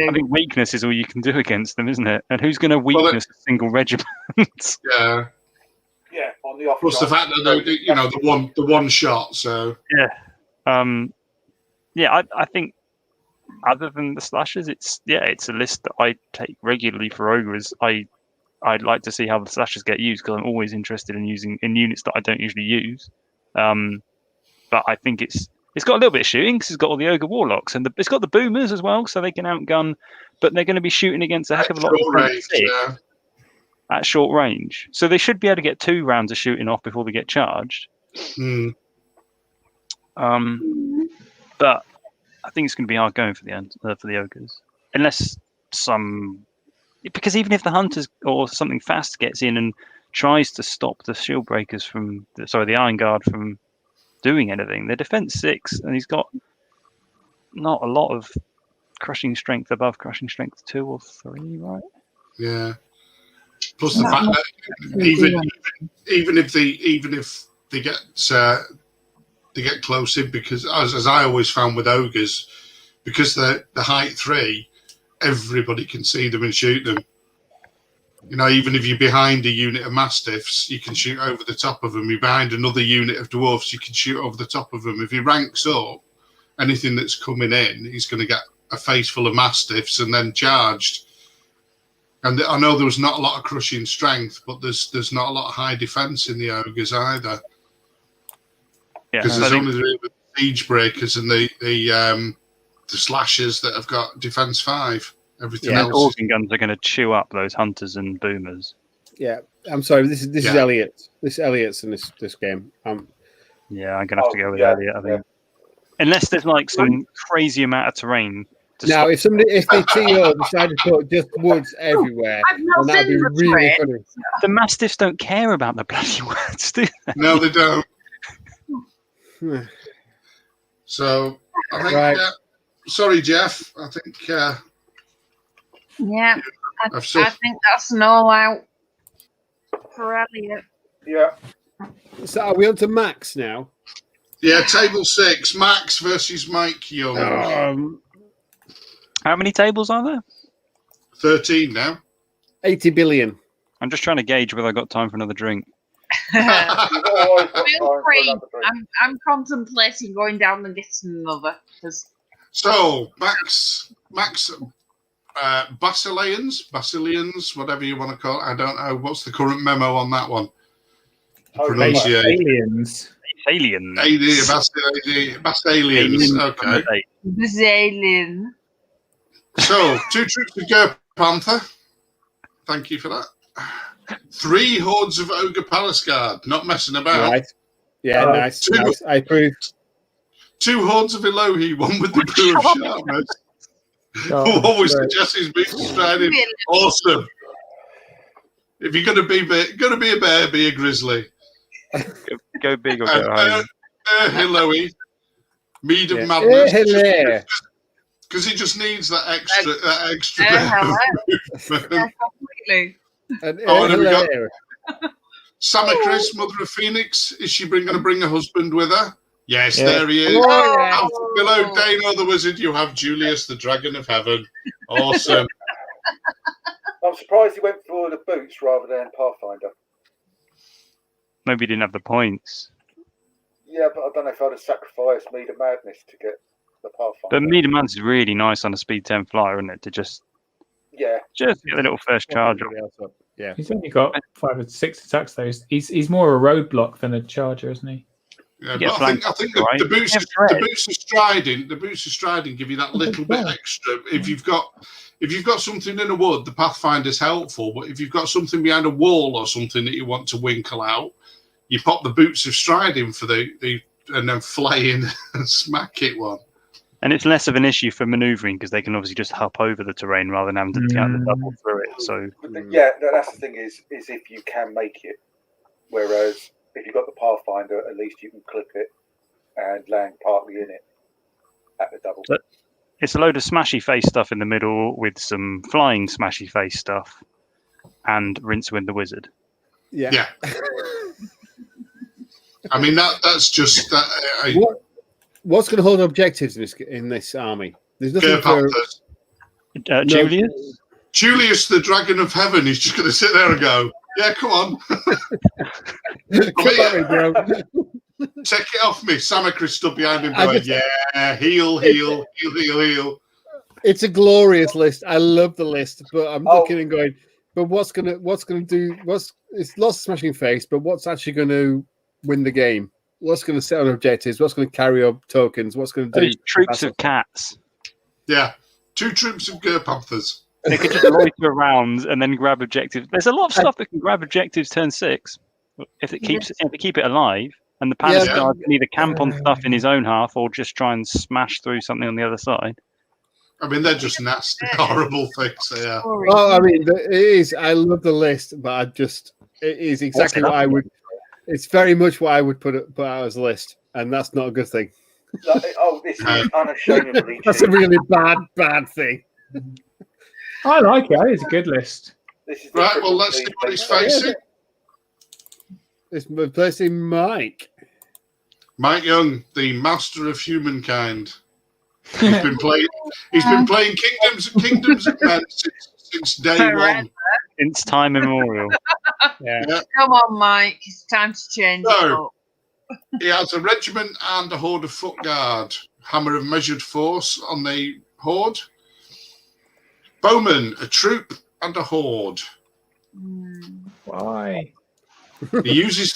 I think weakness is all you can do against them, isn't it? And who's going to weakness a single regiment? Yeah. Yeah, on the off. Plus the fact that the one shot. So yeah, I think other than the slashes, it's a list that I take regularly for ogres. I'd like to see how the slashes get used because I'm always interested in using in units that I don't usually use. But I think it's got a little bit of shooting because it's got all the ogre warlocks and it's got the boomers as well, so they can outgun. But they're going to be shooting against a heck of a lot of range, at short range. So they should be able to get 2 rounds of shooting off before they get charged. But I think it's going to be hard going for the ogres, unless because even if the hunters or something fast gets in and tries to stop the shield breakers the Iron Guard from doing anything, they're defense 6, and he's got not a lot of crushing strength above crushing strength 2 or 3, right? Yeah. Plus the fact that even if they get close in, because as I always found with ogres, because they're height 3, everybody can see them and shoot them. You know, even if you're behind a unit of mastiffs, you can shoot over the top of them. You're behind another unit of dwarfs, you can shoot over the top of them. If he ranks up, anything that's coming in, he's going to get a face full of mastiffs and then charged. And I know there was not a lot of crushing strength, but there's not a lot of high defense in the ogres either. Yeah, because there's only the siege breakers and the slashers that have got defense 5. Everything else. Organ guns are going to chew up those hunters and boomers. Yeah, I'm sorry. This is Elliot. This is Elliot's in this game. Yeah, I'm going to have to go with Elliot. I think, unless there's like some crazy amount of terrain. Now, if the TO decided to put just woods everywhere, then that'd be really funny. The mastiffs don't care about the bloody woods, do they? No, they don't. So I think. Sorry, Jeff. I think. Yeah, I think that's an all-out for Elliot. Yeah. So are we on to Max now? Yeah, table 6, Max versus Mike Young. How many tables are there? 13 now. 80 billion. I'm just trying to gauge whether I got time for another drink. Feel free. I'm contemplating going down and getting another. So, Max Basileans, whatever you want to call it. I don't know. What's the current memo on that one? Aliens. Aliens. Basileans. Okay. Bazalien. So, 2 troops of Ger Panther. Thank you for that. 3 hordes of Ogre Palace Guard. Not messing about. Right. Yeah, nice. I approve. 2 hordes of Elohi. 1 with the Brew of Sharpness. One with Jesse's boots striding. Awesome. If you're going to be a bear, be a grizzly. Go big or go home. Elohi. Mead of Madness. Because he just needs that extra. Completely. And then we got Samachris, Mother of Phoenix. Is she going to bring a husband with her? Yes, there he is. And below Dano the Wizard, you have Julius, the Dragon of Heaven. Awesome. I'm surprised he went for the boots rather than Pathfinder. Maybe he didn't have the points. Yeah, but I don't know if I'd have sacrificed Mead of Madness to get the Pathfinder. But Mead of Madness is really nice on a speed 10 flyer, isn't it? To just get the little first charge up. Yeah, he's only got 5 or 6 attacks though. He's more a roadblock than a charger, isn't he? Yeah, but I think the boots of striding give you that little bit extra. If you've got something in a wood, the Pathfinder's helpful. But if you've got something behind a wall or something that you want to winkle out, you pop the boots of striding for the and then fly in and smack it one. And it's less of an issue for manoeuvring because they can obviously just hop over the terrain rather than having to get the double through it. So that's the thing is if you can make it. Whereas if you've got the Pathfinder, at least you can clip it and land partly in it at the double. But it's a load of smashy face stuff in the middle with some flying smashy face stuff and Rincewind the Wizard. Yeah. I mean that's just that. What's going to hold objectives in this army? There's nothing for Julius. Julius, the Dragon of Heaven, he's just going to sit there and go, "Yeah, come on, bro. Take it off me." Samachris stood behind him, going, "Yeah, heal." It's a glorious list. I love the list, but I'm looking and going, but what's gonna do? It's lots of smashing face, but what's actually going to win the game? What's going to set on objectives? What's going to carry up tokens? What's going to do? Troops of cats. Yeah, 2 troops of Ger Panthers. They could just loiter around and then grab objectives. There's a lot of stuff that can grab objectives turn 6 if they keep it alive. And the Palace Guard can either camp on stuff in his own half or just try and smash through something on the other side. I mean, they're just nasty, horrible things. Yeah. Well, I mean, it is. I love the list, but it is exactly what I would. It's very much what I would put out as a list, and that's not a good thing. This is unashamedly That's a cheap. really bad thing. I like it. It's a good list. This is the Right, triple well, let's T see what he's pizza. facing. It's replacing Mike. Mike Young, the master of humankind. He's been playing Kingdoms of Men since day one. Since time immemorial. Yeah. Come on, Mike. It's time to change it So, up. he has a regiment and a horde of foot guard. Hammer of measured force on the horde. Bowman, a troop and a horde. Why? He uses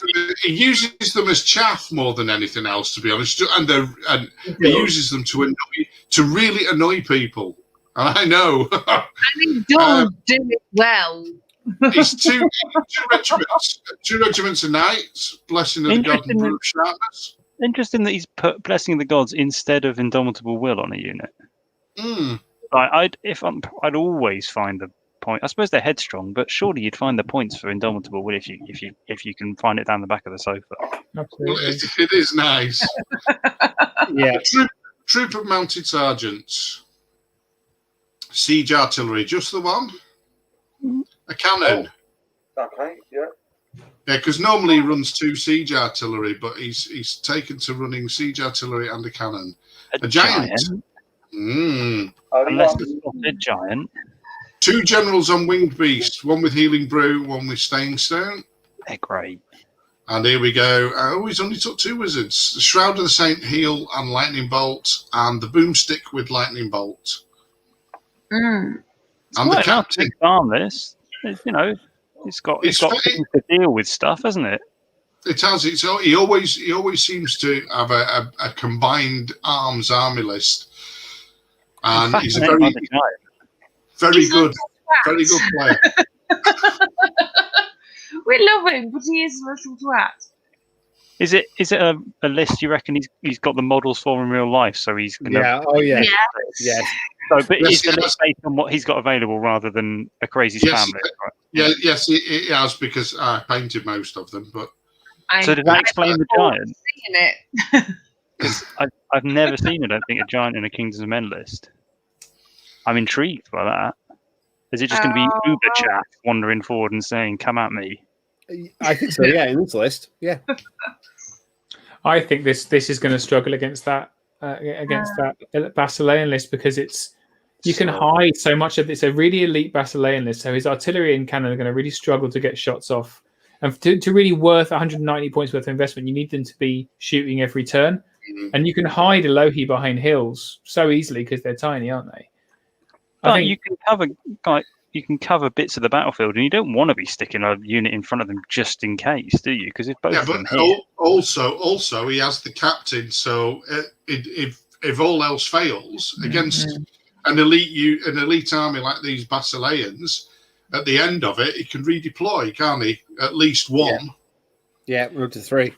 them as chaff more than anything else, to be honest, and he uses them to really annoy people. And I know. And he does do it well. He's two regiments of knights, blessing of the god and brew of sharpness. Interesting that he's put Blessing of the Gods instead of Indomitable Will on a unit. I'd always find the point. I suppose they're headstrong, but surely you'd find the points for Indomitable Will if you can find it down the back of the sofa. Well, it is nice. Yeah. Troop of mounted sergeants. Siege artillery, just the one. A cannon. Okay, yeah. Yeah, because normally he runs 2 siege artillery, but he's taken to running siege artillery and a cannon. A giant. Only Unless one. it's not a giant. 2 generals on winged beast, one with healing brew, one with staying stone. They're great. And here we go. He's only took 2 wizards. The Shroud of the Saint Heal and Lightning Bolt, and the Boomstick with Lightning Bolt. Mm. And the captain. Big farm this. It's got things to deal with stuff, hasn't it? It has. He always seems to have a combined arms army list, and he's a very good player. We love him, but he is a little twat. Is it a list you reckon he's got the models for in real life? So he's gonna, Yeah. Oh yeah. Yes. So, but Yes, is the list based on what he's got available rather than a crazy spam list? Right? Yes, it has, because I painted most of them. But So does that explain the giant? Seeing it. Because I've never seen, I don't think, a giant in a Kingdoms of Men list. I'm intrigued by that. Is it just going to be uber chat wandering forward and saying, "Come at me"? I think so. Yeah, in this list. Yeah. I think this is going to struggle against that Basilean list, because you can hide so much of it. It's a really elite Basilean list, so his artillery and cannon are going to really struggle to get shots off. And to really worth 190 points worth of investment, you need them to be shooting every turn. And you can hide Elohi behind hills so easily because they're tiny, aren't they? But you can cover bits of the battlefield, and you don't want to be sticking a unit in front of them just in case, do you? Because if both of them hit, also he has the captain. So if all else fails against an elite army like these Basileans, at the end of it, he can redeploy, can't he? At least one. Yeah, we're up to 3.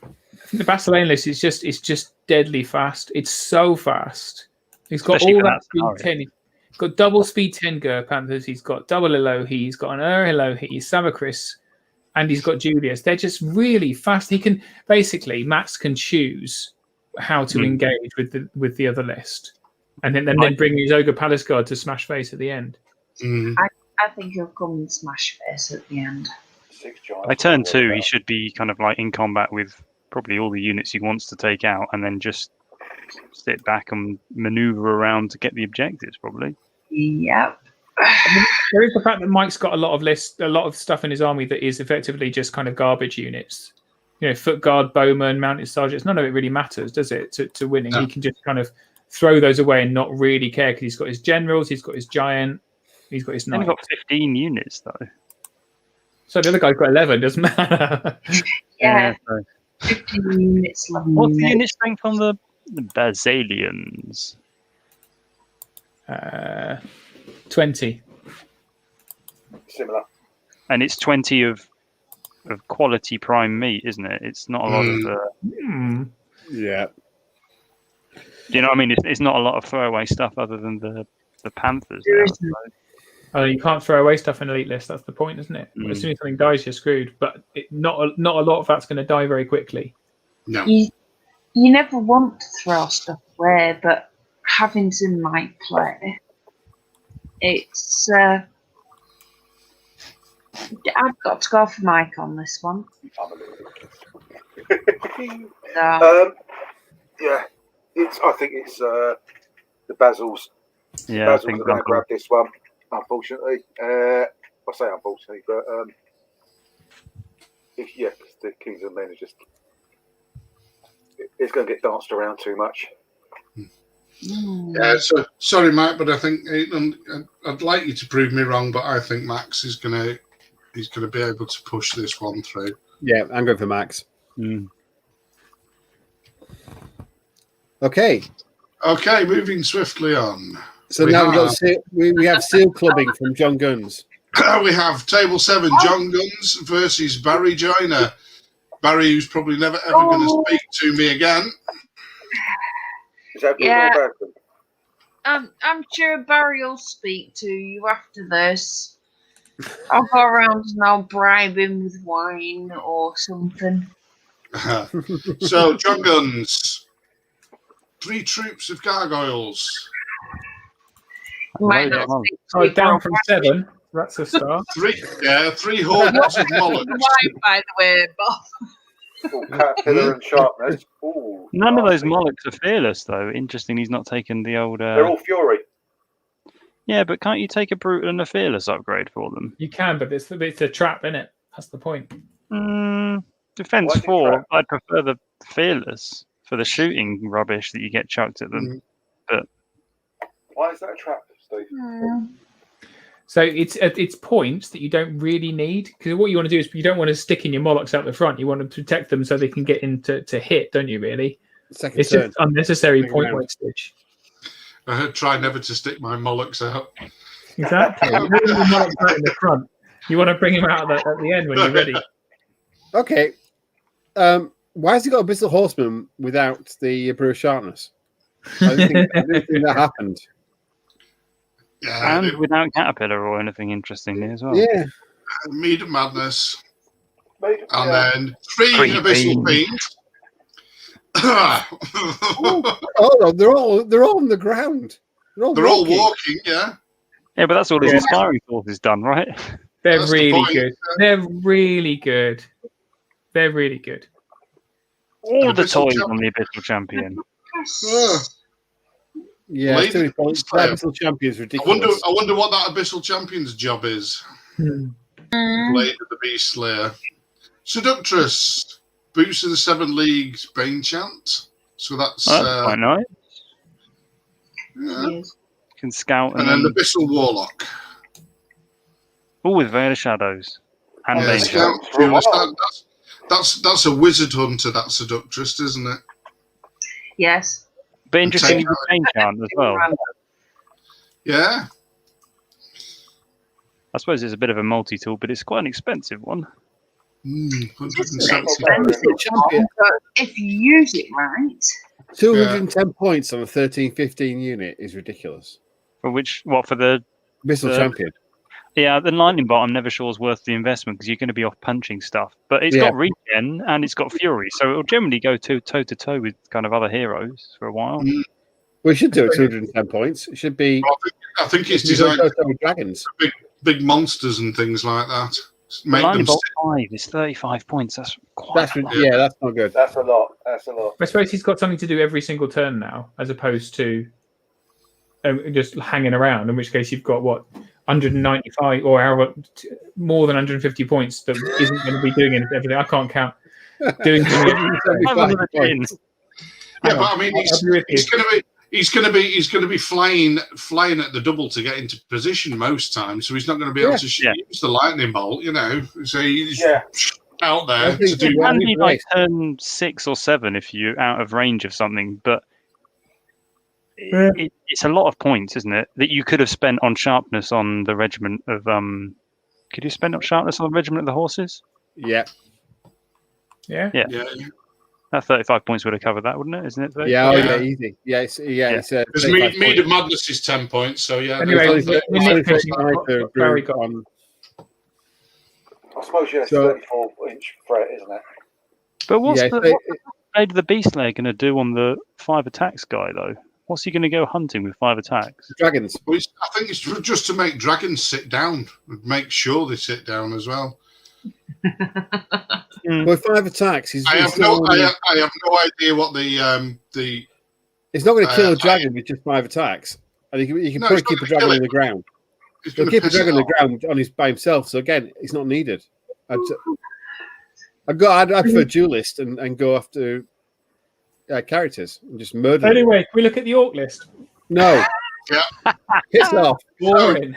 The Basilean list is just deadly fast. It's so fast. He's got Especially all for that that speed 10. He's got double speed 10 Gur Panthers. He's got double Elohi. He's got an Elohi, Samachris, and he's got Julius. They're just really fast. Max can choose how to engage with the other list, and then bring his Ogre Palace Guard to smash face at the end. I think he'll come and smash face at the end. 6 giants. by turn 2, he should be kind of like in combat with probably all the units he wants to take out, and then just sit back and maneuver around to get the objectives, probably. Yep. There is the fact that Mike's got a lot of stuff in his army that is effectively just kind of garbage units. Foot guard, bowman, mounted sergeants. None of it really matters, does it? To winning, No. He can just kind of throw those away and not really care, because he's got his generals, he's got his giant, he's got his He's only knight. got 15 units though. So the other guy's got 11. Doesn't matter. Yeah. So 15 minutes left. what's the unit strength on the Basilians? 20. Similar. And it's 20 of quality prime meat, isn't it? It's not a lot of. Yeah. You know what I mean? It's not a lot of throwaway stuff other than the Panthers. There Now, isn't. Oh, you can't throw away stuff in elite list. That's the point, isn't it? As soon as something dies, you're screwed. But not a lot of that's going to die very quickly. No. you never want to throw stuff away, but having to night play, it's. I've got to go for Mike on this one. So. Yeah, I think it's the Basils. Yeah, Basils are going to grab this one, unfortunately. I say unfortunately, but because the Kings of Men are just it's going to get danced around too much. Yeah, so sorry, Mike, but I think I'd like you to prove me wrong, but I think Max is going to be able to push this one through. Yeah, I'm going for Max. Mm. Okay, moving swiftly on. so now we have seal clubbing from John Guns. We have table 7, John Guns versus Barry Joyner. Barry, who's probably never ever going to speak to me again. Is that good or bad? I'm sure Barry will speak to you after this. I'll go around and I'll bribe him with wine or something. So, John Guns, 3 troops of gargoyles. Might not speak to Oh, you down for from 7. That's a start. 3 hordes of Molochs. wine, by the way, Bob. Caterpillar and sharpness. Ooh, None of those Molochs are fearless, though. Interesting, he's not taken the old. They're all fury. Yeah, but can't you take a brutal and a fearless upgrade for them? You can, but it's a trap, isn't it? That's the point. Defense Why is it 4. trap? I'd prefer the fearless for the shooting rubbish that you get chucked at them. But Why is that a trap, Steve? So it's points that you don't really need, because what you want to do is you don't want to stick in your Molochs out the front. You want to protect them so they can get into hit, don't you? Really, it's just unnecessary point wastage. I try never to stick my Molochs out. Exactly. You don't want the Molochs right in the front. You want to bring him out at the end when you're ready. Okay, why has he got a Abyssal Horseman without the Brew of Sharpness? I didn't think that happened. Yeah, and without Caterpillar or anything interesting as well. Yeah. Mead of Madness. And And then 3 Abyssal Fiends. Oh, they're all on the ground. They're all walking, yeah. Yeah, but that's all his inspiring force is done, right? They're That's the really point. good. They're really good. They're really good. All the Abyssal toys Champ- on the Abyssal Champion. Yeah, Lady too many points. Slayer. Abyssal Champion's I ridiculous. wonder what that Abyssal Champion's job is. Blade of the Beast Slayer. Seductress. Boots of the 7 Leagues. Bane Chant. So that's Quite nice. yeah. You can scout And then the Abyssal Warlock. all with Veil of Shadows and Yeah, Danger. Scout Duelist. That's a wizard hunter, that Seductress, isn't it? Yes. But interestingly, with Bane Chant as well. Yeah. I suppose it's a bit of a multi-tool, but it's quite an expensive one. 170. Champion. If you use it right. 210 points on a 13-15 unit is ridiculous. For the Abyssal Champion. Yeah, the lightning bolt, I'm never sure is worth the investment because you're going to be off punching stuff. But it's got regen and it's got fury, so it'll generally go toe to toe with kind of other heroes for a while. We should do it 210 points. It should be. I think it's designed for dragons. Big monsters and things like that. The Make lightning them bolt 5 is 35 points. That's quite. That's not good. That's a lot. I suppose he's got something to do every single turn now, as opposed to just hanging around. In which case, you've got 195 or more than 150 points that isn't going to be doing everything. I can't count. Doing points. Yeah, but I mean, he's going to be flying at the double to get into position most times, so he's not going to be able to use the lightning bolt. So he's out there to do. It can be like turn 6 or 7 if you're out of range of something, but it's a lot of points, isn't it? That you could have spent on sharpness on the regiment of. Could you spend on sharpness on the regiment of the horses? Yeah. That 35 points would have covered that, wouldn't it? Isn't it? Yeah, easy. It's Because Mead of Madness is 10 points, so yeah. Anyway, I suppose it's 34-inch threat, isn't it? But what's Blade of the Beast Slayer going to do on the 5 attacks guy, though? What's he going to go hunting with 5 attacks? Dragons. Well, I think it's just to make dragons sit down. Make sure they sit down as well. With 5 attacks, I have no idea what the. He's not going to kill a dragon with just 5 attacks, and you can probably keep a dragon on the ground. He'll keep a dragon on the ground by himself. So again, he's not needed. I'd prefer duelist and go after characters and just murder them. Anyway, can we look at the orc list? No. Yeah. Piss off. Boring.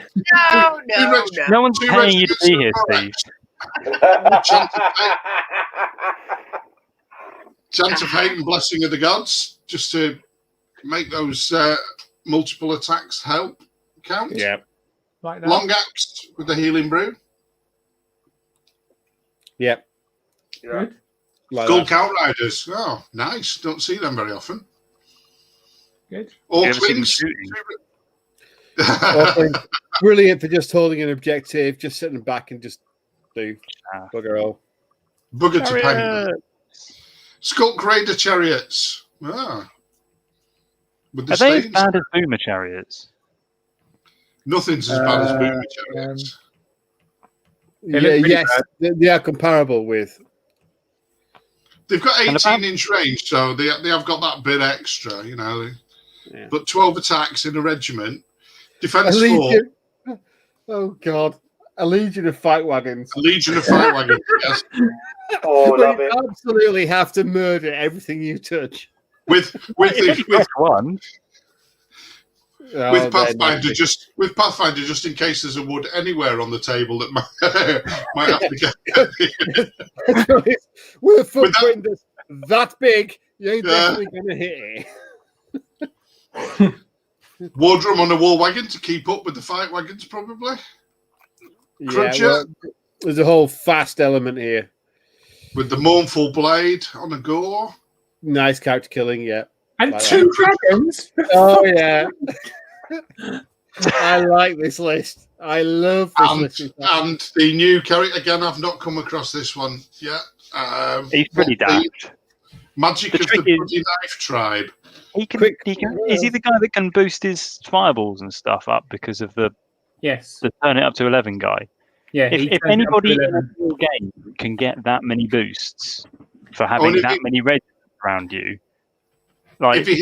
No one's paying you to be here, Steve. Chant of hate and blessing of the gods, just to make those multiple attacks help count. Yeah. Like that. Long axe with the healing brew. Yep. Yeah. Like Skull that. Outriders. Oh, nice. Don't see them very often. Good. Or You ever see them twins. shooting? Awesome. Brilliant for just holding an objective, just sitting back and just do bugger all. Bugger to paint. Chariot. Skulk Raider chariots. Ah. With the Are they as stains. bad as Boomer chariots? Nothing's as bad as Boomer chariots. They look pretty Yes, they are comparable with. They've got And 18-inch range, so they have got that bit extra, you know. Yeah. But 12 attacks in a regiment. A Defense 4. legion. Oh God! A legion of fight wagons. A legion of fight wagons. Yes. Oh, love You it. absolutely have to murder everything you touch. With One. Pathfinder, just in case there's a wood anywhere on the table that might have to get. With a footprint that's that big, you ain't definitely going to hit it. War drum on a war wagon to keep up with the fight wagons, probably. Yeah, Cruncher. well, there's a whole fast element here. With the mournful blade on a gore. Nice character killing, yeah. And Like 2 dragons. Oh yeah. I like this list. I love this list. And the new character, again, I've not come across this one yet. He's pretty daft. Magic The of trick the is- Bloody Knife Tribe. Is he the guy that can boost his fireballs and stuff up because of the Yes. turn it up to 11 guy? Yeah. If he turns it up anybody to in a 11. real game can get that many boosts for having Only that if- many regiments around you, like If he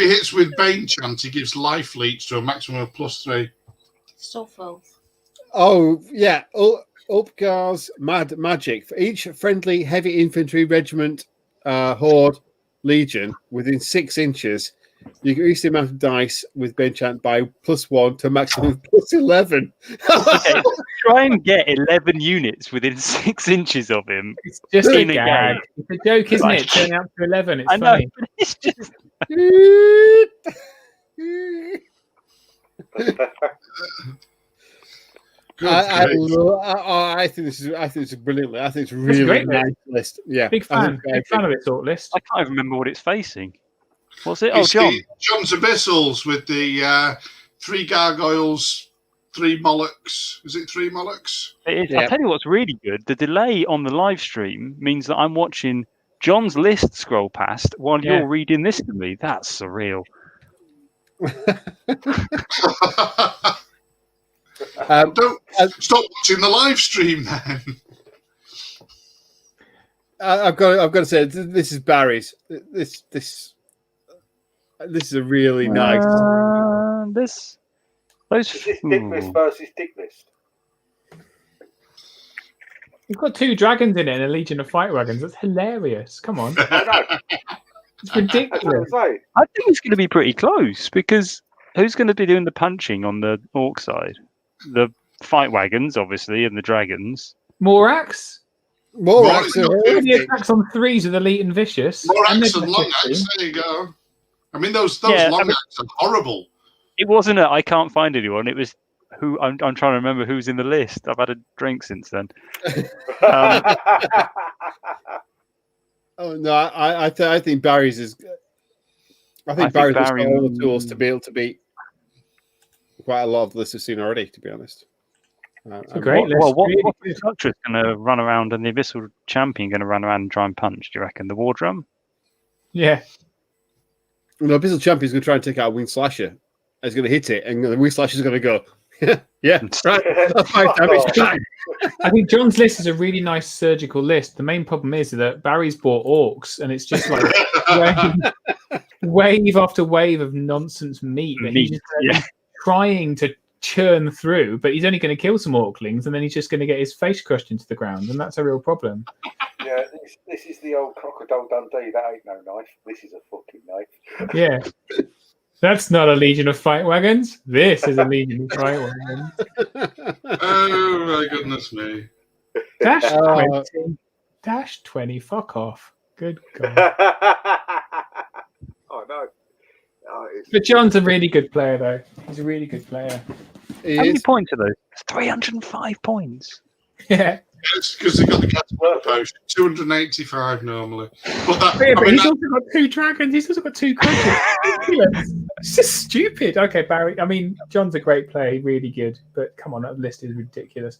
hits with Bane Chant, he gives life leech to a maximum of +3. So filth. Oh yeah, Upgar's magic for each friendly heavy infantry regiment, horde, legion within 6 inches. You can increase the amount of dice with Benchant by +1 to a maximum of +11. okay, try and get 11 units within 6 inches of him. It's just a in a gag. game. It's a joke, isn't Like- it? Turning up to 11. It's I know, funny. but it's just I think this is brilliant. I think it's really great nice list. Yeah, Big I fan. think Big fan of its sort list. I can't even remember what it's facing. What's it? Oh, It's John. the John's Abyssals with the 3 gargoyles, 3 Molochs. Is it 3 Molochs? It is. Yeah. I'll tell you what's really good. The delay on the live stream means that I'm watching John's list scroll past while Yeah. you're reading this to me. That's surreal. Don't stop watching the live stream then. I've got to say this is Barry's. This is a really nice. Those. Is this dick list versus dick list? You've got 2 dragons in it and a legion of fight wagons. That's hilarious. Come on. I know. It's That's what ridiculous. I'm saying. I think it's going to be pretty close because who's going to be doing the punching on the orc side? The fight wagons, obviously, and the dragons. Morax? More More- acts are no, The horrific. attacks on 3s with Elite and Vicious. More And axe they're and long just axe. There you go. I mean, those Yeah, long I mean- axes are horrible. It wasn't I can't find anyone. It was who I'm trying to remember who's in the list. I've had a drink since then. Oh no, I think Barry's is. I think Barry's got all the tools to be able to beat quite a lot of the lists we've seen already. To be honest, It's a great list. What Really the structure is going to run around and the Abyssal Champion going to run around and try and punch? Do you reckon the War Drum? Yeah. The Abyssal Champion's going to try and take out a Wing Slasher. He's going to hit it, and the Wing Slasher's going to go, yeah, right, that's 5 damage. I think John's list is a really nice surgical list. The main problem is that Barry's bought orcs, and it's just like wave after wave of nonsense meat that he's trying to churn through, but he's only going to kill some orclings, and then he's just going to get his face crushed into the ground, and that's a real problem. Yeah, this is the old Crocodile Dundee. That ain't no knife. This is a fucking knife. Yeah. That's not a legion of fight wagons. This is a legion of fight wagons. Oh my goodness me! Dash 20. Dash 20. Fuck off. Good God. Oh no. But John's a really good player, though. He's a really good player. How many points are those? 305 points. Yeah. It's because they got the Caterpillar potion. 285 normally. But he's also got 2 dragons. He's also got 2 creatures. It's just stupid. Okay, Barry. I mean, John's a great player. He's really good. But come on, that list is ridiculous.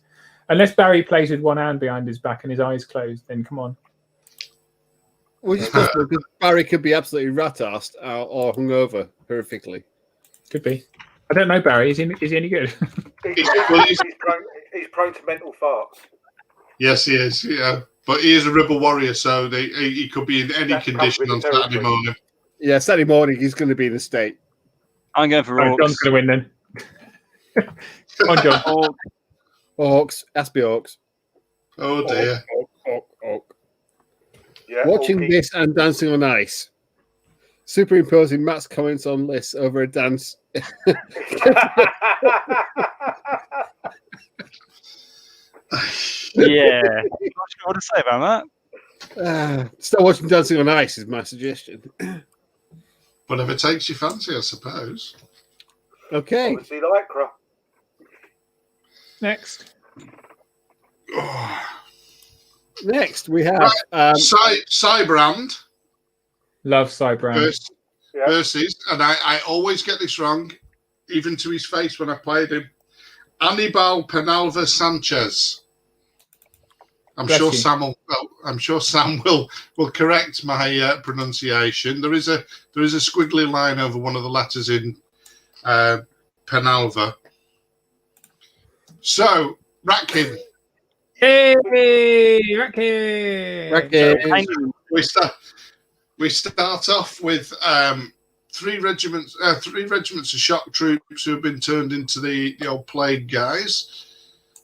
Unless Barry plays with one hand behind his back and his eyes closed, then come on. Which is possible because Barry could be absolutely rat-assed or hungover horrifically. Could be. I don't know, Barry. Is he any good? He's prone to mental farts. Yes, he is. Yeah, but he is a rebel warrior, so he could be in any condition on Saturday morning. Yeah, Saturday morning he's going to be in a state. I'm going for orcs. John's going to win then. Come on, John. Orcs. Aspie Orcs. Oh dear. Orc. Yeah, Watching this and Dancing on Ice. Superimposing Matt's comments on lists over a dance. Yeah. Not sure what to say about that. Start watching Dancing on Ice is my suggestion. Whatever takes your fancy, I suppose. Okay. See the lycra. Next. Next, we have Cybrand. Love Cybrand. Versus, and I always get this wrong, even to his face when I played him, Anibal Penalva Sanchez. I'm sure Sam will correct my pronunciation. There is a squiggly line over one of the letters in Penalva. So Ratkin. Hey, Ratkin. We start off with 3 regiments of shock troops who have been turned into the old plague guys.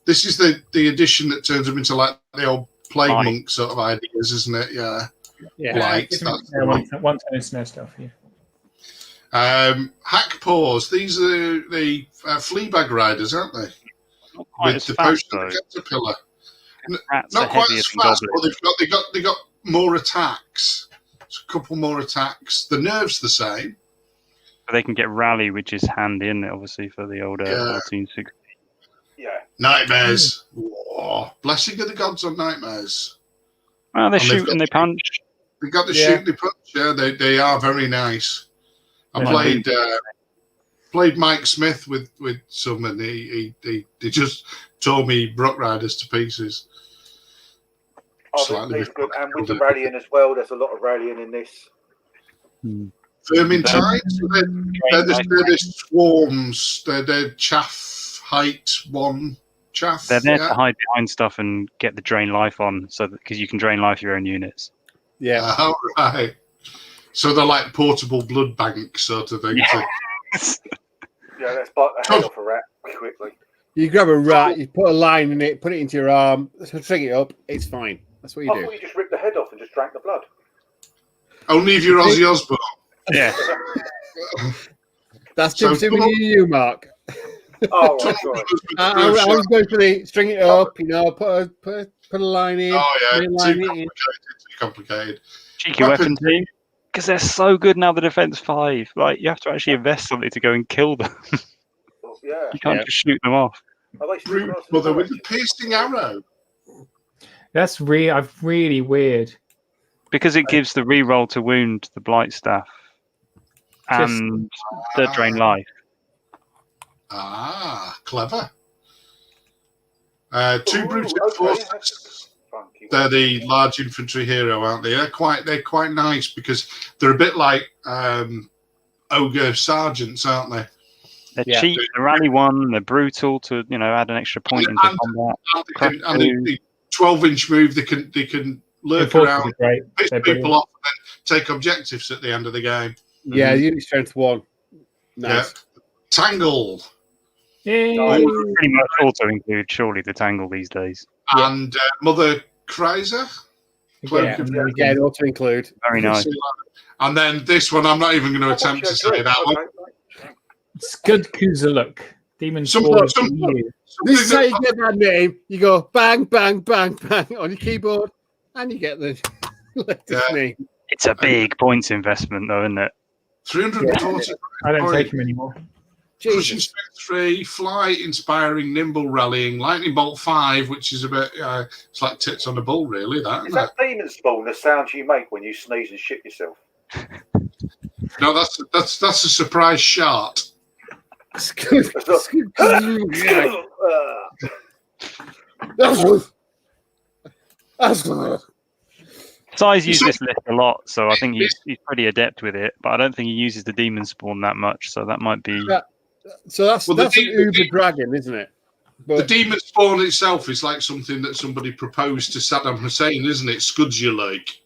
This is the edition that turns them into like the old plague monk sort of ideas, isn't it? Yeah. Light. One turn snow stuff. Yeah. Hack paws. These are the Fleabag riders, aren't they? Not quite With as the fast, potion of though. caterpillar. Rats Not are quite heavier as than fast, goblins. but they got more attacks. A couple more attacks. The nerve's the same. But they can get rally, which is handy, isn't it? Obviously for the older 1460. Yeah. Nightmares. Whoa. Blessing of the gods on nightmares. Well, they shoot and they punch. They got the shoot and they punch. Yeah, they are very nice. I played Mike Smith with some, and he just tore me Brock Riders to pieces. Slightly good. And with the rallying as well, there's a lot of rallying in this. Vermintide, they're the swarms. They're chaff height 1 chaff. They're there to hide behind stuff and get the drain life on, so because you can drain life your own units. Yeah. All right. So they're like portable blood bank sort of thing. Yeah, let's bite the head off a rat quickly. You grab a rat, you put a line in it, put it into your arm, string it up, it's fine. That's what you do. I thought you just ripped the head off and just drank the blood. Only if you're Ozzy Osbourne. Yeah. That's too soon with you, Mark. Oh, right, sorry. I was going for the string it up, put a line in. Oh, yeah. Too complicated. Cheeky weapon team. Because they're so good now, the defense 5. Like, you have to actually invest something to go and kill them. Yeah. You can't just shoot them off. Brute mother with the piercing arrow. That's really weird. Because it gives the reroll to wound the blight staff and the drain life. Clever. 2 brute forces. funky. They're the large infantry hero, aren't they? They're quite nice because they're a bit like ogre sergeants, aren't they? They're cheap. The rally one. They're brutal to add an extra point into combat. And the 12-inch move, they can lurk around, piss people off, and then take objectives at the end of the game. Yeah, unit strength 1. Nice. Yeah. Tangle. Yeah. Pretty much auto include surely the tangle these days. And Mother Kreiser. Again, auto include. Very nice. And then this one, I'm not even going to attempt to say that one. Scud Kuzaluk. Demon This is how you get that name. You go bang, bang, bang, bang on your keyboard, and you get the latest name. It's a big points investment, though, isn't it? 340. I don't take him anymore. Pushing strength 3, flight, inspiring, nimble, rallying, lightning bolt 5, which is a bit. It's like tits on a bull, really. That is that demon spawn the sounds you make when you sneeze and shit yourself? No, that's a surprise shot. Size uses this list a lot, so I think he's pretty adept with it. But I don't think he uses the demon spawn that much, so that might be. So that's an Uber Dragon, isn't it? But the demon spawn itself is like something that somebody proposed to Saddam Hussein, isn't it? Scuds you like.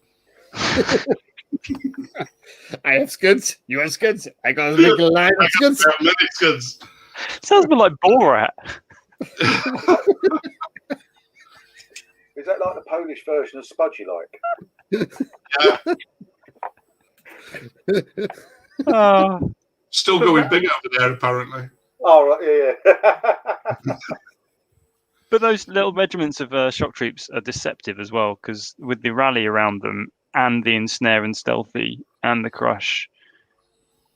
I have scuds. You have scuds. I got a big line of scuds. Scuds. Sounds a bit like Borat. Is that like the Polish version of Spud you like? Yeah. Still going big over there, apparently. Oh, right, yeah. But those little regiments of shock troops are deceptive as well, because with the rally around them and the ensnare and stealthy and the crush,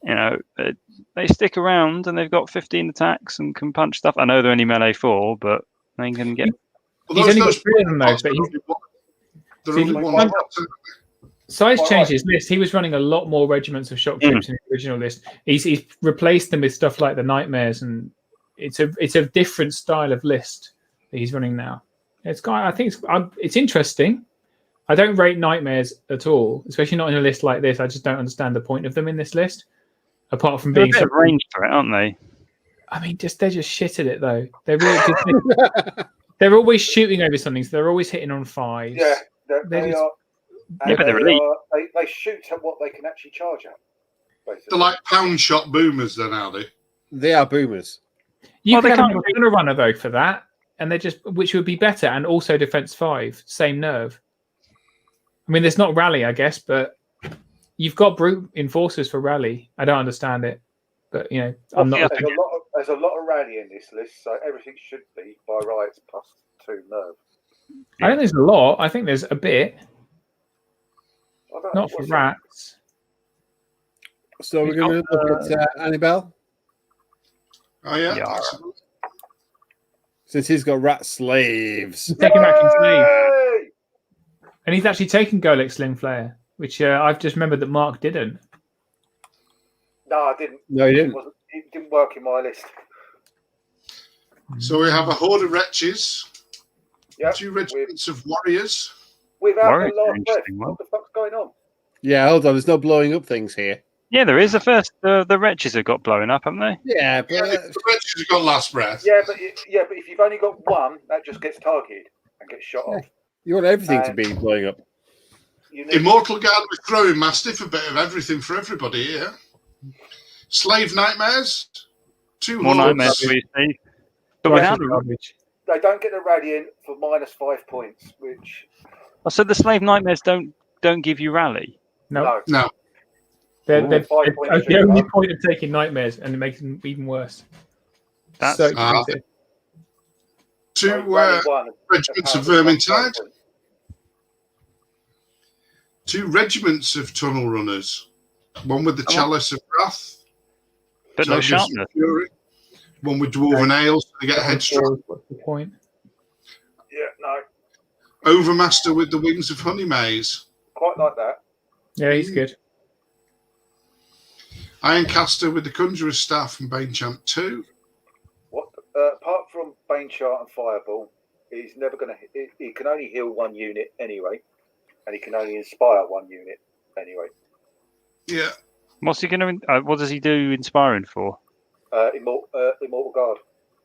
they stick around and they've got 15 attacks and can punch stuff. I know they're only melee 4, but they can get. He's only got 3 of them though, but he's. Size changed his list. He was running a lot more regiments of shock troops in the original list. He's replaced them with stuff like the nightmares, and it's a different style of list that he's running now. I think it's interesting. I don't rate nightmares at all, especially not in a list like this. I just don't understand the point of them in this list, apart from being a bit of range threat, aren't they? I mean, they're just shit at it though. They're really they're always shooting over something, so they're always hitting on 5s. Yeah, they are. Yeah, but they're elite. They shoot at what they can actually charge at. Basically. They're like pound shot boomers, then, are they? They are boomers. You can have a runner though for that, and they're just which would be better, and also defense 5, same nerve. I mean, there's not rally, I guess, but you've got brute enforcers for rally. I don't understand it, but I'm not. There's a lot of rally in this list, so everything should be by rights plus 2 nerve. I don't think there's a lot. I think there's a bit. Not for rats. So we're going to look at Annabelle. Oh yeah. Since he's got rat slaves. He's taking Action Slave. And he's actually taken Golek Sling Flare, which I've just remembered that Mark didn't. No, I didn't. No, he didn't. It didn't work in my list. So we have a horde of wretches. Yep. 2 regiments of warriors. Without the last breath. What the fuck's going on? Yeah, hold on. There's no blowing up things here. Yeah, there is. The wretches have got blown up, haven't they? Yeah, but the wretches have got last breath. Yeah, but if you've only got one, that just gets targeted and gets shot off. You want everything to be blowing up. Immortal Guard with Throwing Mastiff, a bit of everything for everybody here. Slave Nightmares. 2 more hordes. nightmares for you, Steve. But without they don't get the rally for -5 points, which. So the slave nightmares don't give you rally. No. They're the only point of taking nightmares, and it makes them even worse. That's so expensive. 2 regiments of Vermintide. 2 regiments of Tunnel Runners. 1 with the Chalice of Wrath. But no sharpness. Fury. 1 with Dwarven Ale, so they get headstrong. What's the point? Yeah, no. Overmaster with the Wings of Honey Maze. Quite like that. Yeah, he's good. Ironcaster with the Conjurer's Staff and Banechant 2. What? Apart from Banechant and Fireball, he's never going to. He can only heal one unit anyway, and he can only inspire one unit anyway. Yeah. What's he going to? What does he do inspiring for? Immortal Guard.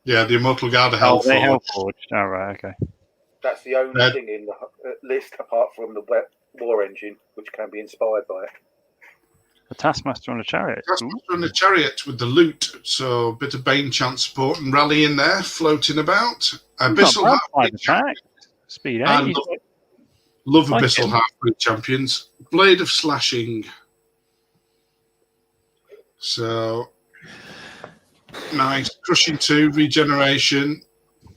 Yeah, the Immortal Guard are Oh, they're Hellforged. Hellforged. Oh, right, okay. That's the only thing in the list apart from the War Engine, which can be inspired by it. The Taskmaster on a chariot. Taskmaster on the chariot with the loot, so a bit of Bane chant support and rally in there, floating about. Abyssal Half-Breed attack. Speed 8. and love Like Abyssal him. Half-Breed champions. Blade of Slashing. So nice. Crushing 2, regeneration,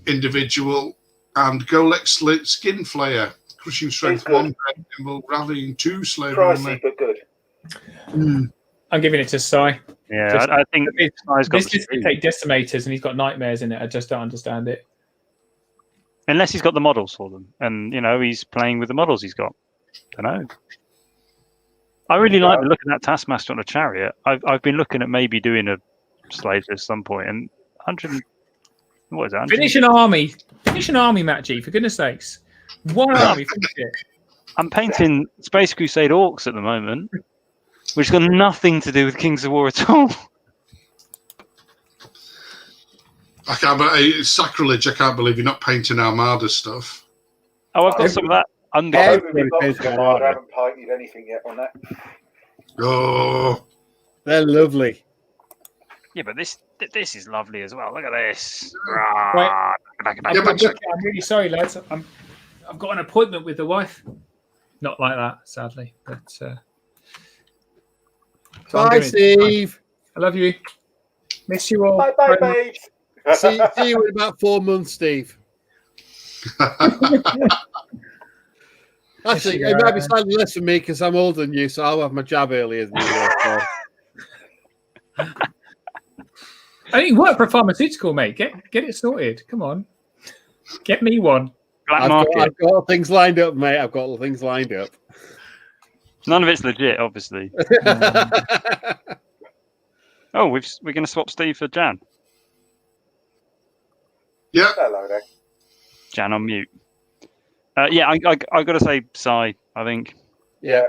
individual, and Golek Skin Flayer. Crushing strength 1, nimble, rallying 2, slayer Pricey, but good. I'm giving it to Sai. Yeah, I think Sai's got This is the to take decimators, and he's got nightmares in it. I just don't understand it. unless he's got the models for them, and he's playing with the models he's got. I don't know. I really like the look at that Taskmaster on a chariot. I've been looking at maybe doing a slave at some point, and 100. What is that? Finish an army, Matt G. For goodness sakes, one army, finish it. I'm painting Space Crusade Orcs at the moment, which has got nothing to do with Kings of War at all. I can't. It's sacrilege. I can't believe you're not painting Armada stuff. Oh, I've got some of that under. I haven't painted anything yet on that. Oh, they're lovely. Yeah, but this is lovely as well. Look at this. Right. Yeah, but I'm really sorry, lads. I've got an appointment with the wife. Not like that, sadly. But so I'm Bye, doing it. Steve. I love you. Miss you all. Bye, Very much. babes. See you in about 4 months, Steve. Actually, it might be slightly less for me because I'm older than you, so I'll have my jab earlier than you. So. I think you work for a pharmaceutical, mate. Get it sorted. Come on. Get me one. Black I've market. got things lined up, mate. I've got things lined up. None of it's legit, obviously. Oh, we're going to swap Steve for Jan. yeah. Hello there. Jan on mute. Yeah, I got to say Sai, I think. Yeah.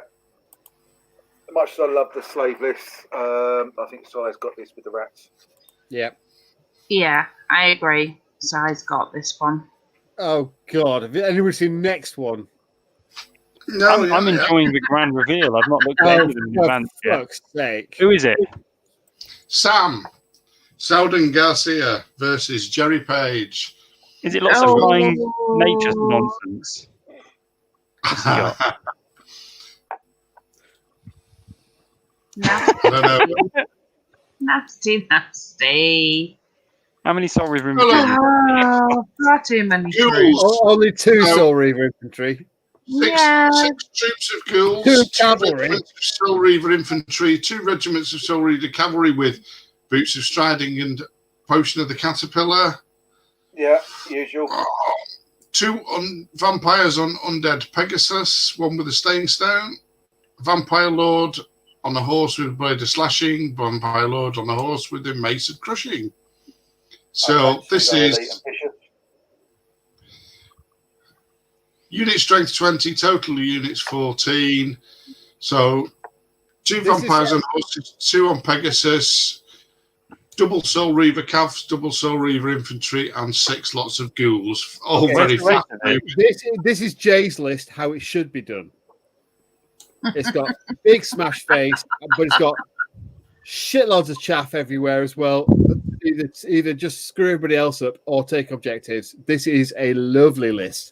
As much as I love the slave list, I think Sai's got this with the rats. Yeah. Yeah, I agree. Sai's got this one. Oh, God. Have anybody seen the next one? No, I'm enjoying the grand reveal. I've not looked at any of them in for advance yet. fuck's sake. Who is it? Sam. Selden Garcia versus Jerry Page. Is it lots of flying nature nonsense? What's he got? I don't know. Nasty. How many Soul River Hello. infantry? Oh, far too many Ghouls. troops. Only 2 No. Soul Reaver infantry. Six troops of ghouls, 2 2 cavalry. regiments of Soul Reaver infantry, 2 regiments of Soul Reaver cavalry with boots of striding and potion of the caterpillar. Yeah, usual. 2 vampires on undead Pegasus, 1 with a staying stone, vampire lord on a horse with a blade of slashing, vampire lord on a horse with a mace of crushing. So this is unit strength 20, total units 14. So 2 vampires on horses, 2 on Pegasus, double Soul Reaver Cavs, double Soul Reaver infantry, and 6 lots of ghouls. All very fast. This is Jay's list, how it should be done. It's got big smash face, but it's got shitloads of chaff everywhere as well. Either just screw everybody else up or take objectives. This is a lovely list.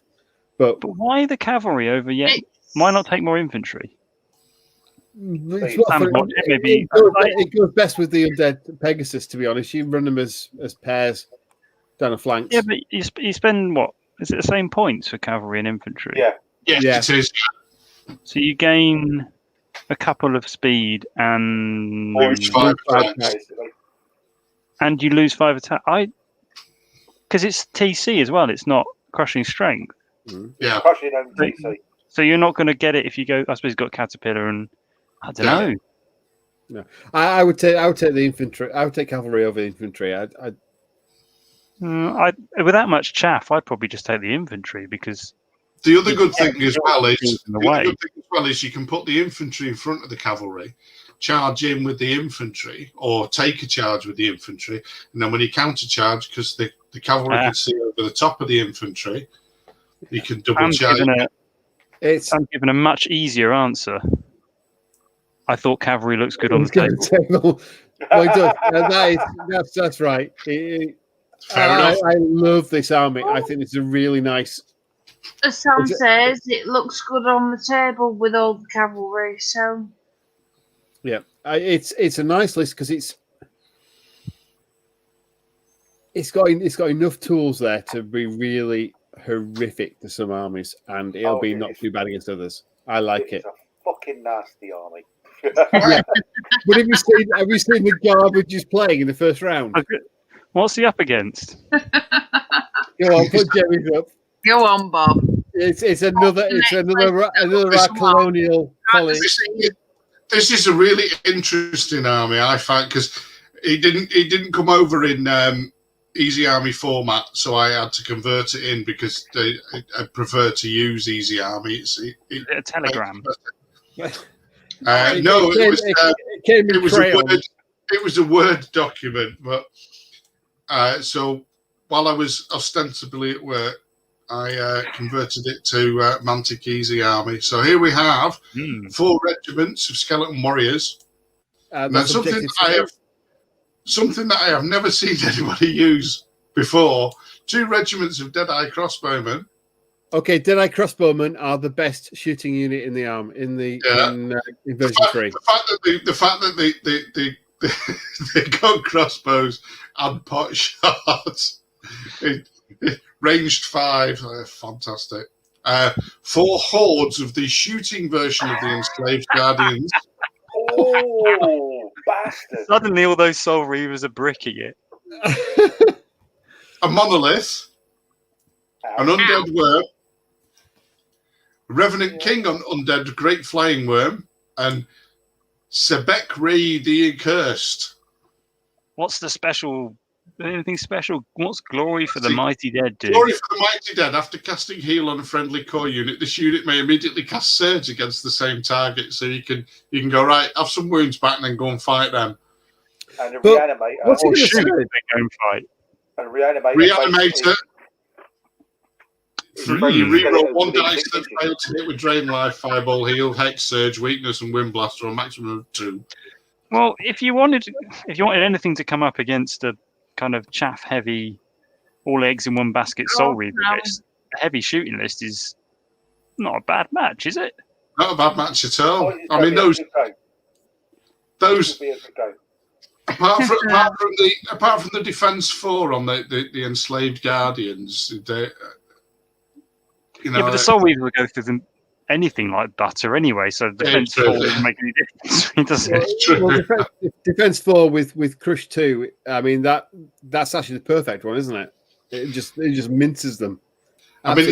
But why the cavalry over yet? Why not take more infantry? It goes best with the undead Pegasus, to be honest. You run them as pairs down the flanks. Yeah, but you spend what? Is it the same points for cavalry and infantry? Yeah. Yes, it is. So you gain a couple of speed and and you lose 5 attack. Because it's TC as well. It's not crushing strength. Yeah. Crushing and TC. So you're not going to get it if you go. I suppose you've got caterpillar and I don't know. No, I would take the infantry. I would take cavalry over infantry. With that much chaff, I'd probably just take the infantry because the other good thing as well is you can put the infantry in front of the cavalry, charge in with the infantry, or take a charge with the infantry, and then when you counter charge, because the cavalry can see over the top of the infantry, you can double charge. I'm giving a much easier answer. I thought cavalry looks good on the table. Well, it does. That's right. I love this army. I think it's a really nice. As Sam says, it looks good on the table with all the cavalry. So yeah, it's a nice list because it's got enough tools there to be really horrific to some armies, and it'll be not too bad against others. I like it. It's a fucking nasty army. Yeah. But have you seen the garbage he's playing in the first round? What's he up against? Go on, put Jerry's up. Go on, Bob. It's another colonial colony. This is a really interesting army, I find, because it didn't come over in Easy Army format, so I had to convert it in because I prefer to use Easy Army. It's a telegram. No, it was a Word document, but so while I was ostensibly at work, I converted it to Mantic Easy Army. So here we have 4 regiments of skeleton warriors. And that's something that I have never seen anybody use before. 2 regiments of Deadeye crossbowmen. Okay, Deadeye crossbowmen are the best shooting unit in the arm in version 3. The fact that they got crossbows and pot shots, ranged 5, fantastic. 4 hordes of the shooting version of the enslaved guardians. Oh, bastard! Suddenly, all those soul reavers are bricking it. A monolith, an undead worm, Revenant King on undead great flying worm, and Sebek Ray the Accursed. What's the special? Anything special? What's Glory for the Mighty Dead do? Glory for the Mighty Dead. After casting heal on a friendly core unit, this unit may immediately cast Surge against the same target. So you can go, right, have some wounds back and then go and fight them. And a reanimator. What's he shoot? They go and fight. And reanimator. You reroll 1 dice that failed to hit with Drain Life, Fireball, Heal, Hex, Surge, Weakness, and Wind Blaster on a maximum of 2. Well, if you wanted anything to come up against a kind of chaff-heavy, all eggs in one basket Soul Reaver list, a heavy shooting list is not a bad match, is it? Not a bad match at all. I mean, those. Apart from the defense 4 on the enslaved guardians, but the Soul Reaver will go through anything like butter anyway, so defense 4 doesn't make any difference. Defense 4 with Crush 2, I mean that's actually the perfect one, isn't it? It just minces them. Absolutely. I mean,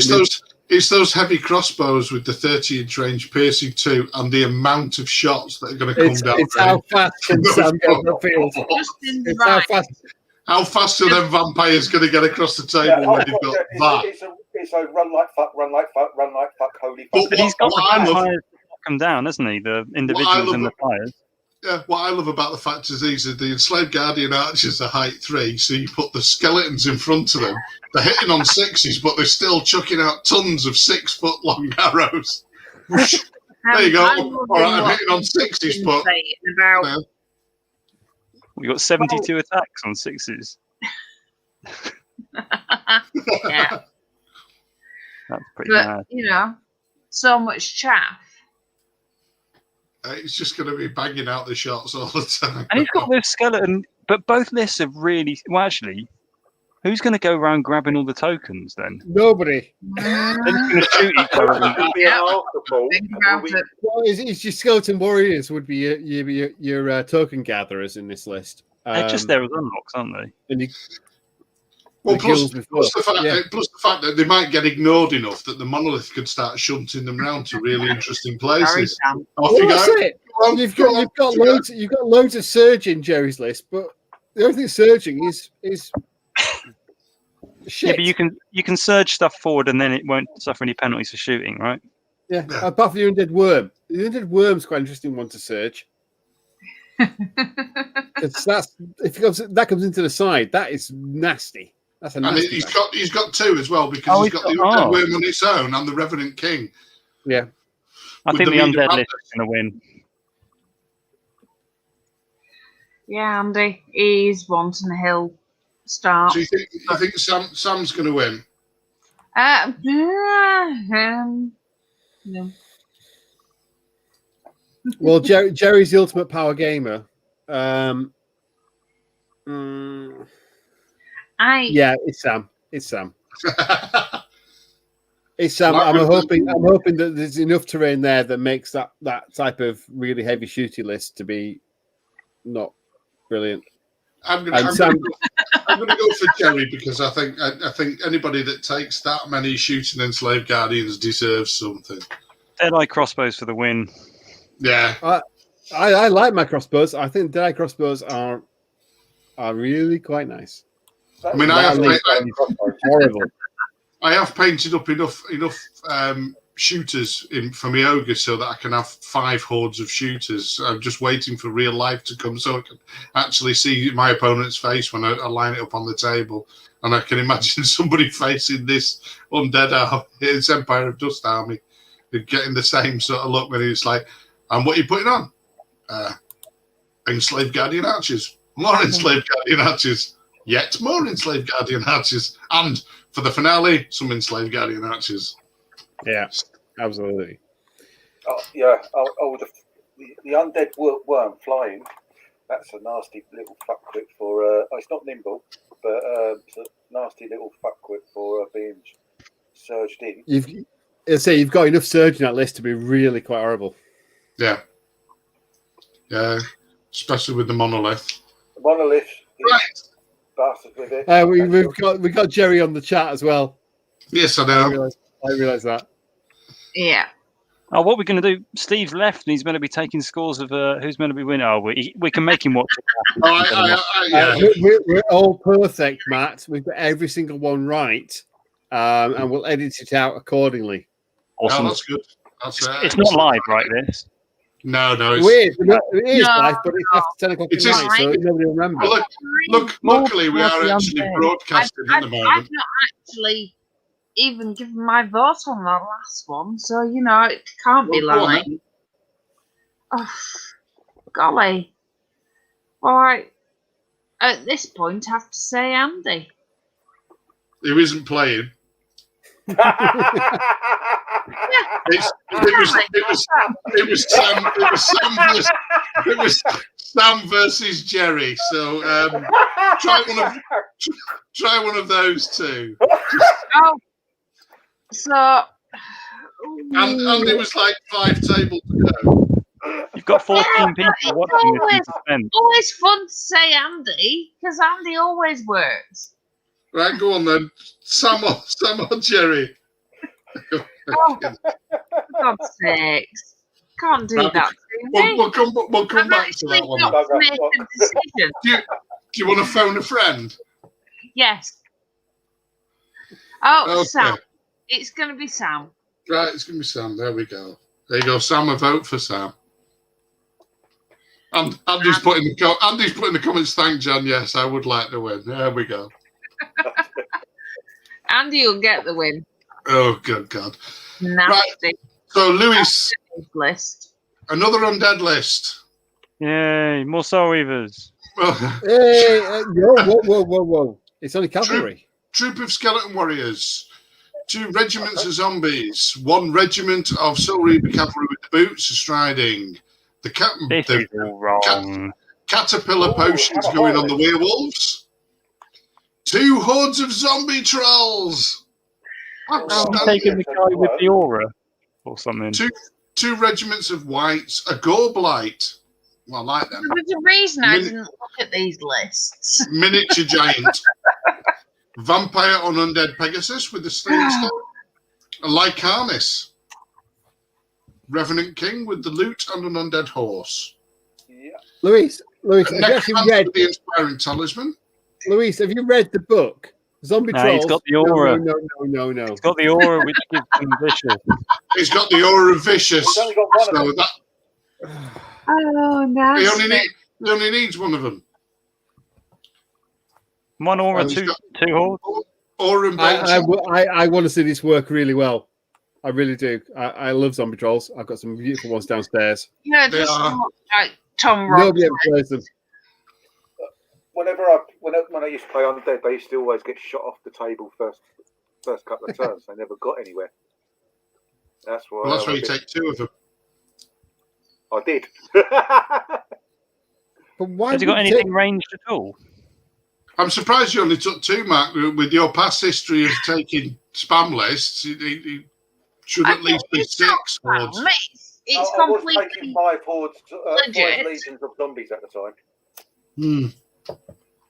it's those heavy crossbows with the 30-inch range piercing 2 and the amount of shots that are going to come down. It's how fast can Sam get up the field. How fast are them vampires going to get across the table when they've got that? It's a run like fuck, holy fuck. But he's got the vampires to knock them down, hasn't he? The individuals and the fires. Yeah, what I love about the fact is these are the enslaved guardian archers are height 3, so you put the skeletons in front of them. They're hitting on 6s, but they're still chucking out tons of 6-foot long arrows. There you go. All right, I'm hitting on 6s, but we got 72 attacks on 6s. Yeah. That's pretty mad. So much chaff. It's just going to be banging out the shots all the time. And he's got this skeleton, but both lists are really... Well, actually, who's going to go around grabbing all the tokens then? Nobody. They're just going to shoot each other. Well, it's your skeleton warriors would be your token gatherers in this list. They're just there as unlocks, aren't they? And plus the fact that they might get ignored enough that the monolith could start shunting them round to really interesting places. You've got loads of surge in Jerry's list, but the only thing surging is Shit. but you can surge stuff forward and then it won't suffer any penalties for shooting, right? Yeah. Apart from the undead worm. The undead worm's quite an interesting one to search. That comes into the side. That is nasty. That's a And nasty. he's got two as well because he's got the undead worm on its own and the Revenant King. Yeah. I think the undead list is going to win. Yeah, Andy, he's wanting a hill start. So you think Sam's going to win? No. Well, Jerry's the ultimate power gamer. Yeah, it's Sam. It's Sam. It's Sam. I'm hoping that there's enough terrain there that makes that type of really heavy shooty list to be not brilliant. I'm going to go for Jerry because I think anybody that takes that many shooting enslaved guardians deserves something. Deadeye crossbows for the win. Yeah, I like my crossbows. I think Deadeye crossbows are really quite nice. I mean, horrible. I have painted up enough shooters for my ogre so that I can have 5 hordes of shooters. I'm just waiting for real life to come so I can actually see my opponent's face when I line it up on the table. And I can imagine somebody facing this undead army, this Empire of Dust army, getting the same sort of look when he's like, and what are you putting on? Enslaved Guardian Archers. More Enslaved Guardian Archers. Yet more Enslaved Guardian Archers. And for the finale, some Enslaved Guardian Archers. Yeah, absolutely. The undead worm flying. That's a nasty little fuckwit for. It's not nimble, but it's a nasty little fuckwit for being surged in. You've got enough surge in that list to be really quite horrible. Yeah, especially with the monolith. The monolith, right? Bastard with it. We've got Jerry on the chat as well. Yes, I know. I realise that. Yeah. Oh, what we're going to do? Steve's left, and he's going to be taking scores of who's going to be winning. Oh, we can make him watch it. We're all perfect, Matt. We've got every single one right, and we'll edit it out accordingly. Awesome. Oh, that's good. It's not live, right? This. No, it's weird. It is live, but it's after 10 o'clock at night, so nobody will remember. Well, look, luckily we are actually broadcasting at the moment. I've not actually even given my vote on that last one, so it can't be lying. Oh, golly! All right. At this point, I have to say Andy. Who isn't playing? It was Sam versus Jerry. So try one of those two. And it was like 5 tables ago. You've got 14 people watching this. Always fun to say Andy because Andy always works. Right, go on then. Sam or Jerry? Oh, for God's sakes. Can't do that to me. We'll come back to that one. Got to make a decision. Do you want to phone a friend? Yes. Oh, Okay. Sam. It's going to be Sam. Right, it's going to be Sam. There we go. There you go. Sam, a vote for Sam. And Andy's putting the comments. Thank John. Yes, I would like to win. There we go. Andy will get the win. Oh, good God. Nasty. Right. So, Lewis, list. Another undead list. Yay, more Soul Weavers. Hey, whoa. It's only cavalry. Troop of skeleton warriors. 2 regiments of zombies. 1 regiment of Soul Reaver cavalry with the boots striding. This is all wrong. Caterpillar potions going on the werewolves. 2 hordes of zombie trolls. I'm taking the guy with the aura or something. 2 regiments of whites. A Gorblight. Well, I like them. There's a reason I didn't look at these lists. Miniature giant. Vampire on undead Pegasus with the sling stone. A Lycanis. Revenant King with the loot and an undead horse. Yeah. Louise, have you actually read the inspiring talisman? Louise, have you read the book Zombie No, trolls. he's got the aura. No. It's got the aura which gives him vicious. He's got the aura of vicious. He's only got one of So them. that, Oh, he only needs one of them. One aura, He's two got hordes. aura and I want to see this work really well. I really do. I love zombie trolls. I've got some beautiful ones downstairs. Yeah, They just are. like Tom Ross. Nobody ever plays them. When I used to play Undead, they used to always get shot off the table first couple of turns. They never got anywhere. That's why. Well, that's why you take two of them. I did. But why Has he would got you anything ranged at all? I'm surprised you only took two, Mark. With your past history of taking spam lists, it should at least be six hordes. It's I was completely taking 5 hordes, 5 legit. legions of zombies at the time.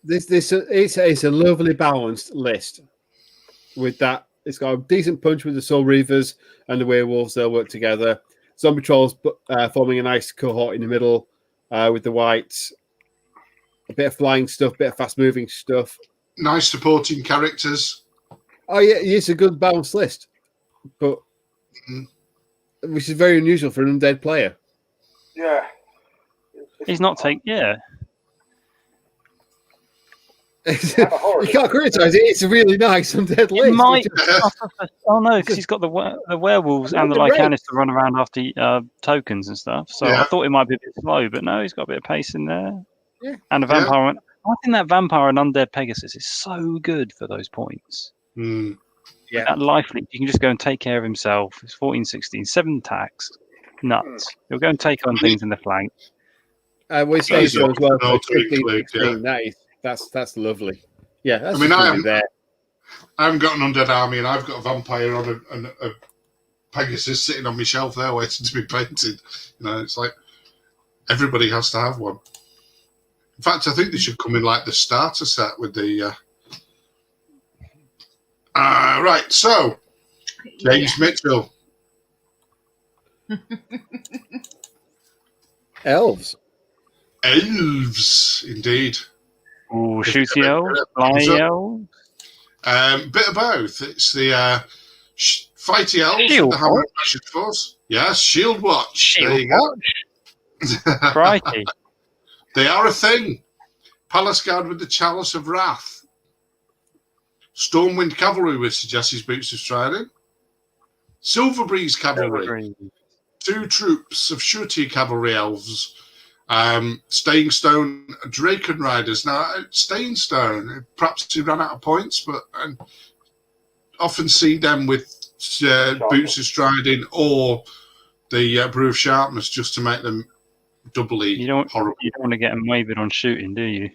It's a lovely balanced list. With that, it's got a decent punch with the Soul Reavers and the Werewolves. They'll work together. Zombie Trolls forming a nice cohort in the middle with the Whites. A bit of flying stuff, bit of fast-moving stuff. Nice supporting characters. Oh yeah, it's a good balanced list, but which is very unusual for an undead player. Yeah. He's not taking. Yeah. You can't criticize it. It's a really nice undead list. It might. Oh no, because he's got the werewolves and the Lycanis to run around after tokens and stuff. So I thought it might be a bit slow, but no, he's got a bit of pace in there. Yeah. And a vampire. I think that vampire and undead Pegasus is so good for those points. Mm. Yeah. That life leak, you can just go and take care of himself. It's 14, 16, 7 attacks. Nuts. He'll go and take on things in the flank. We say so as well. No, 15, include, 16, that's lovely. Yeah, that's I haven't got an undead army, and I've got a vampire on a Pegasus sitting on my shelf there, waiting to be painted. You know, it's like everybody has to have one. In fact, I think they should come in like the starter set with the. Right, so James Mitchell. Elves, indeed. Ooh, shooty elves, flying elves. Bit of both. It's the fighty elves Shield with the hammer Watch? and Ashes Force. Yes, Shield Watch. There Shield you go. Watch. Crikey. They are a thing. Palace Guard with the Chalice of Wrath. Stormwind Cavalry with Sagacious Boots of Striding. Silver Breeze Cavalry. 2 troops of Shooty Cavalry Elves. Staying Stone Draken Riders. Now, Staying Stone, perhaps he ran out of points, but I often see them with Boots of Striding or the Brew of Sharpness just to make them doubly horrible. You don't want to get them wavered on shooting, do you?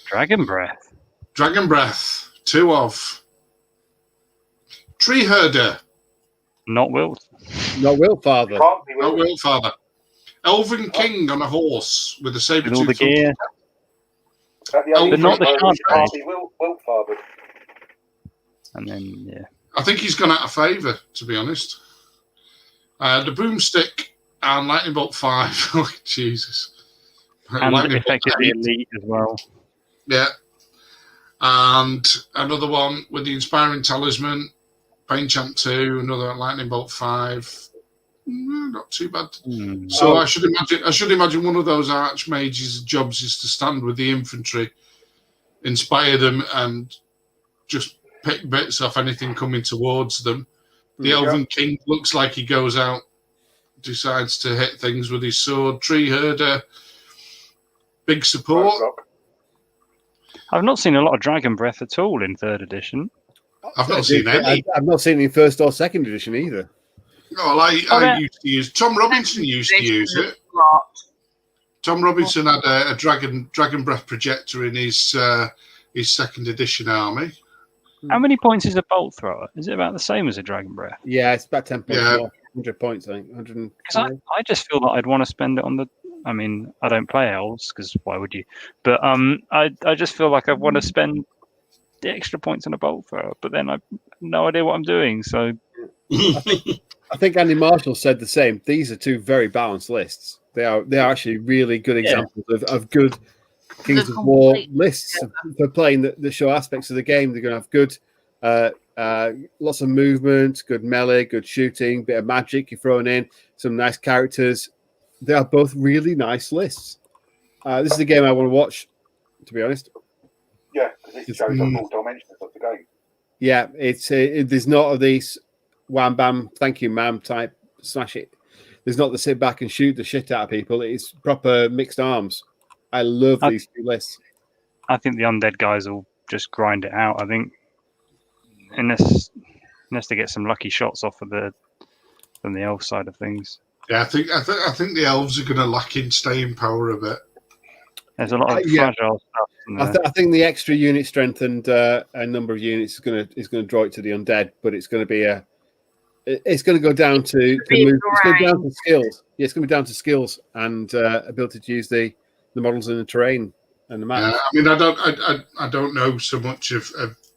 Dragon Breath. Dragon Breath, 2 of. Tree Herder. Not Wilt. not Willfather. Can't be Not Will. Willfather. Elven King on a horse with a saber With all the gear. But not the sharp can't be Will fathered. And then, yeah. I think he's gone out of favour, to be honest. The Broomstick and Lightning Bolt 5. Oh, Jesus. And Lightning Bolt effectively 8. elite as well. Yeah. And another one with the Inspiring Talisman, Bane Champ 2, another Lightning Bolt 5. Not too bad. So I should imagine one of those archmages' jobs is to stand with the infantry, inspire them, and just pick bits off anything coming towards them. The Elven King looks like he goes out, decides to hit things with his sword. Tree Herder, big support. I've not seen a lot of Dragon Breath at all in 3rd edition. I've not seen any. I've not seen it in 1st or 2nd edition either. Well, I used to use. Tom Robinson used to use it. Tom Robinson had a dragon breath projector in his 2nd edition army. How many points is a bolt thrower? Is it about the same as a Dragon Breath? Yeah, it's about 10 points. Yeah. More. 100 points, I think. 100. Because I just feel that I'd want to spend it on the. I mean, I don't play elves because why would you? But I just feel like I want to spend the extra points on a bolt thrower, but then I've no idea what I'm doing. So I think Andy Marshall said the same. These are 2 very balanced lists. They are actually really good examples of good Kings of War lists for playing the show aspects of the game. They're going to have good, lots of movement, good melee, good shooting, bit of magic you're throwing in, some nice characters. They are both really nice lists. This is the game I want to watch, to be honest. Yeah, because this shows up all dimensions of the game. Yeah, there's not of these wham bam, thank you, ma'am type smash it. There's not the sit back and shoot the shit out of people. It's proper mixed arms. I love these two lists. I think the undead guys will just grind it out. I think unless they get some lucky shots off of from the elf side of things. Yeah, I think the elves are going to lack in staying power a bit. There's a lot of fragile stuff. I think the extra unit strength and a number of units is going to draw it to the undead, but it's going to be it's going to go down to move. It's going to go down to skills. Yeah, it's going to be down to skills and ability to use the models in the terrain and the map. I mean, I don't know so much of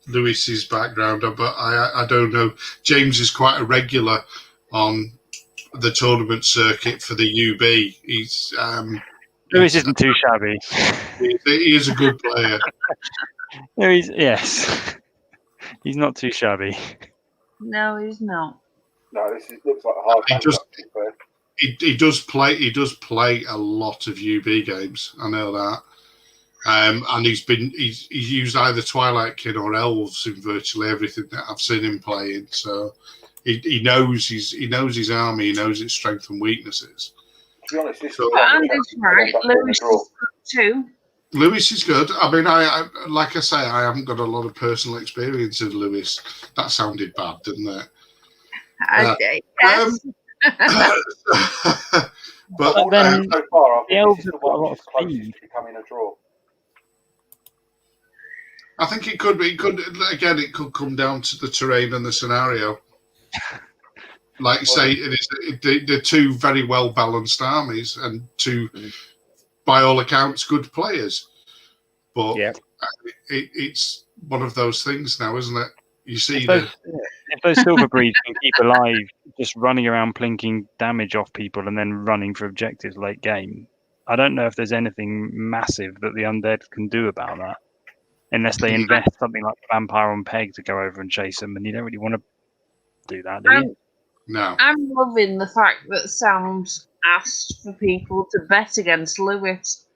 Lewis's background, but I don't know. James is quite a regular on the tournament circuit for the UB. He's Lewis isn't too shabby. He is a good player. No, he's not too shabby. No, he's not. No, looks like a hard game. He does play a lot of UB games. I know that. And he's used either Twilight Kin or Elves in virtually everything that I've seen him playing. So he knows his army. He knows its strengths and weaknesses. To be honest, this Andy's right. Lewis is good too. Lewis is good. I mean, I like I say, I haven't got a lot of personal experience of Lewis. That sounded bad, didn't it? Yes. But then so far, the elves have got a lot of speed. Becoming a draw. I think it could be. It could come down to the terrain and the scenario. Like say, they're two very well balanced armies and two, by all accounts, good players. But it's one of those things now, isn't it? You see, if those silver breeds can keep alive, just running around plinking damage off people and then running for objectives late game, I don't know if there's anything massive that the undead can do about that, unless they invest something like Vampire on Peg to go over and chase them, and you don't really want to do that, do you? No. I'm loving the fact that Sam's asked for people to bet against Lewis.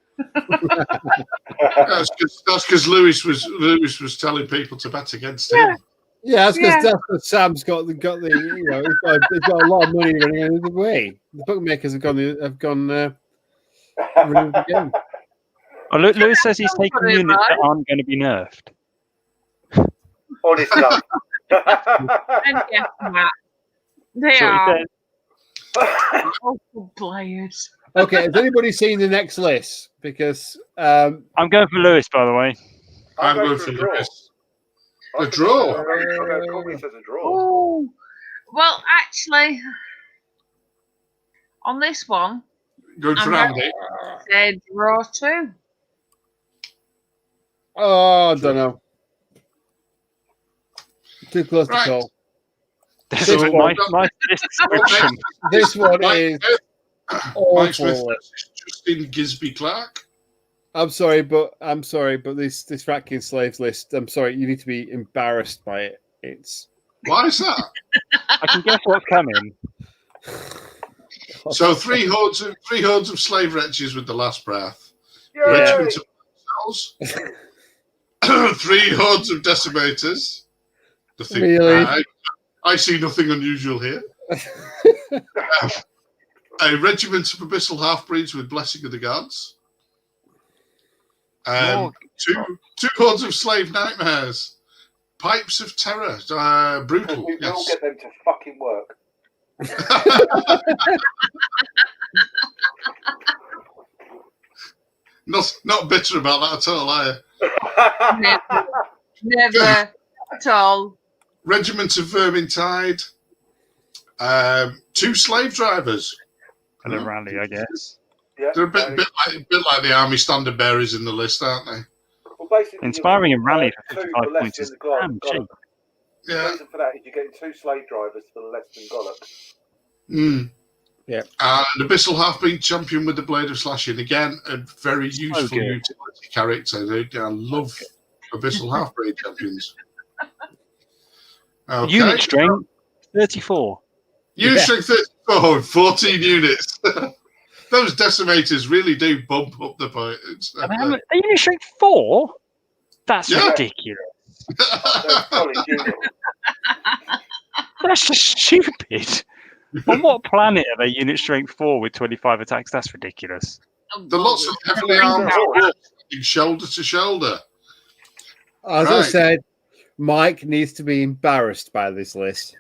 That's because Lewis was telling people to bet against him. Yeah, that's because Sam's got the he's got a lot of money running the way. The bookmakers have gone ruined the game. Oh, Lewis says he's taking units that aren't going to be nerfed. Honest enough. And yes, Matt, they are awful players. Okay, has anybody seen the next list? Because I'm going for Lewis, by the way. I'm going for Lewis. A draw. Oh, well, actually, on this one, Good for Andy. They draw too. Oh, I don't know. Too close to call. My description. This one is Mike Smith awful. versus Justin Gisby Clark. I'm sorry, but this Ratkin Slaves list, I'm sorry, you need to be embarrassed by it. It's Why is that? I can guess what's coming. So three hordes of slave wretches with the last breath. Yay! Regiments of cells. 3 hordes of decimators. Really? I see nothing unusual here. A regiment of abyssal half-breeds with blessing of the gods. Two hordes of slave nightmares. Pipes of terror. Brutal. We all get them to fucking work. Not bitter about that at all, are you? Never at all. Regiment of Vermintide. 2 slave drivers. And a rally, I guess. Yeah, They're a bit like the army standard bearers in the list, aren't they? Well, basically, Inspiring and rally for 2 55 for less points than is the damn cheap. Yeah. The reason for that is you're getting 2 slave drivers for less than Gollock. Yeah. And Abyssal Half-Breed champion with the Blade of Slashing. Again, a very useful good. utility character. I love Abyssal Half-Breed champions. Okay. Unit strength 34. Unit strength 34, 14 units. Those decimators really do bump up the points. Are unit strength 4? That's Yeah. ridiculous. That's solid unit. That's just stupid. On what planet are they unit strength 4 with 25 attacks? That's ridiculous. There are lots of heavily armed shoulder to shoulder. As I said, Mike needs to be embarrassed by this list.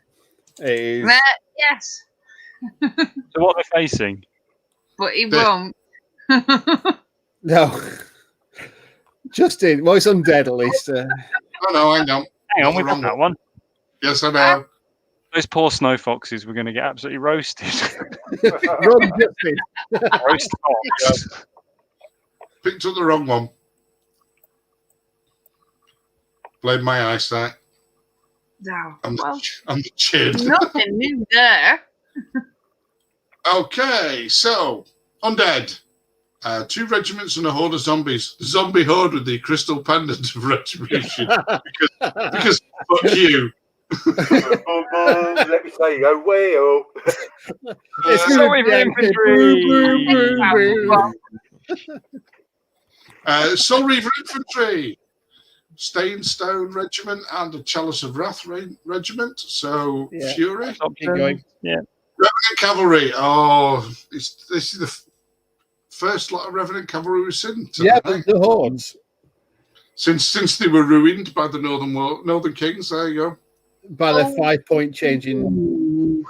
Yes, So what are they facing? but he won't. No. Justin, what's undead at least? Oh, no, I know. Hang on, we've got that one. Yes, I know. Those poor snow foxes were going to get absolutely roasted. Run, Justin. Roast fox. Picked up the wrong one. Blame my eyesight. No, I'm well, the chin. nothing new there. Okay, so undead. 2 regiments and a horde of zombies. The zombie horde with the crystal pendant of retribution. because fuck you. Let me say, oh, well. Soul Reaver infantry. Soul Reaver infantry. Stone Regiment and a Chalice of Wrath Regiment. So Fury. Keep going. Yeah. Revenant Cavalry. Oh, this is the first lot of Revenant Cavalry we've seen tonight. Yeah, the hordes. Since they were ruined by the Northern Kings. There you go. By the 5-point change in.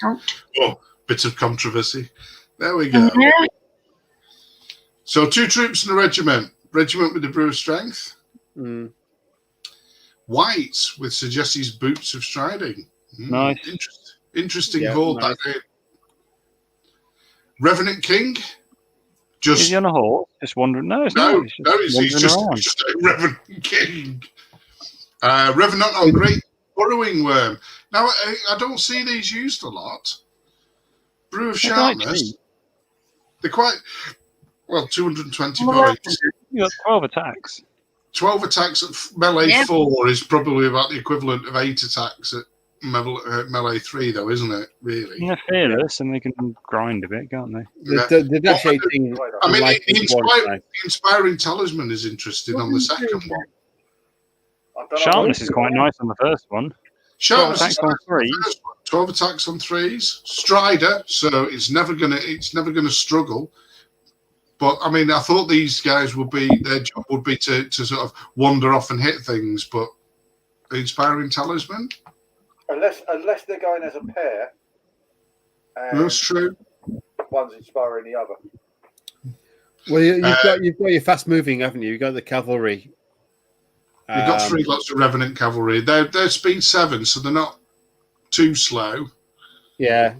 Oh, bit of controversy. There we go. Yeah. So 2 troops and a regiment. Regiment with the Brew of Strength. Mm. White with Sir Jesse's Boots of Striding. Nice. Interesting Yeah, horde nice. that day. Revenant King. Is he on a horse? Just wandering? No, it's No, not. he's just a Revenant King. Revenant on Great Burrowing Worm. Now, I don't see these used a lot. Brew of Sharpness. They're quite, 220 points. You got 12 attacks. 12 attacks at melee 4 is probably about the equivalent of 8 attacks at melee 3, though, isn't it? Really? They're fearless and they can grind a bit, can't they? The dash 18. I mean, like the Inspiring Talisman is interesting on the second one. Sharpness is quite nice on the first one. 12 attacks on 3s. 12 attacks on 3s. Strider, so it's never gonna struggle. But I mean, I thought these guys their job would be to sort of wander off and hit things, but the Inspiring Talisman. Unless they're going as a pair. And That's true. One's inspiring the other. Well, you've got your fast moving, haven't you? You've got the cavalry. You've got 3 lots of Revenant Cavalry. They're speed 7, so they're not too slow. Yeah.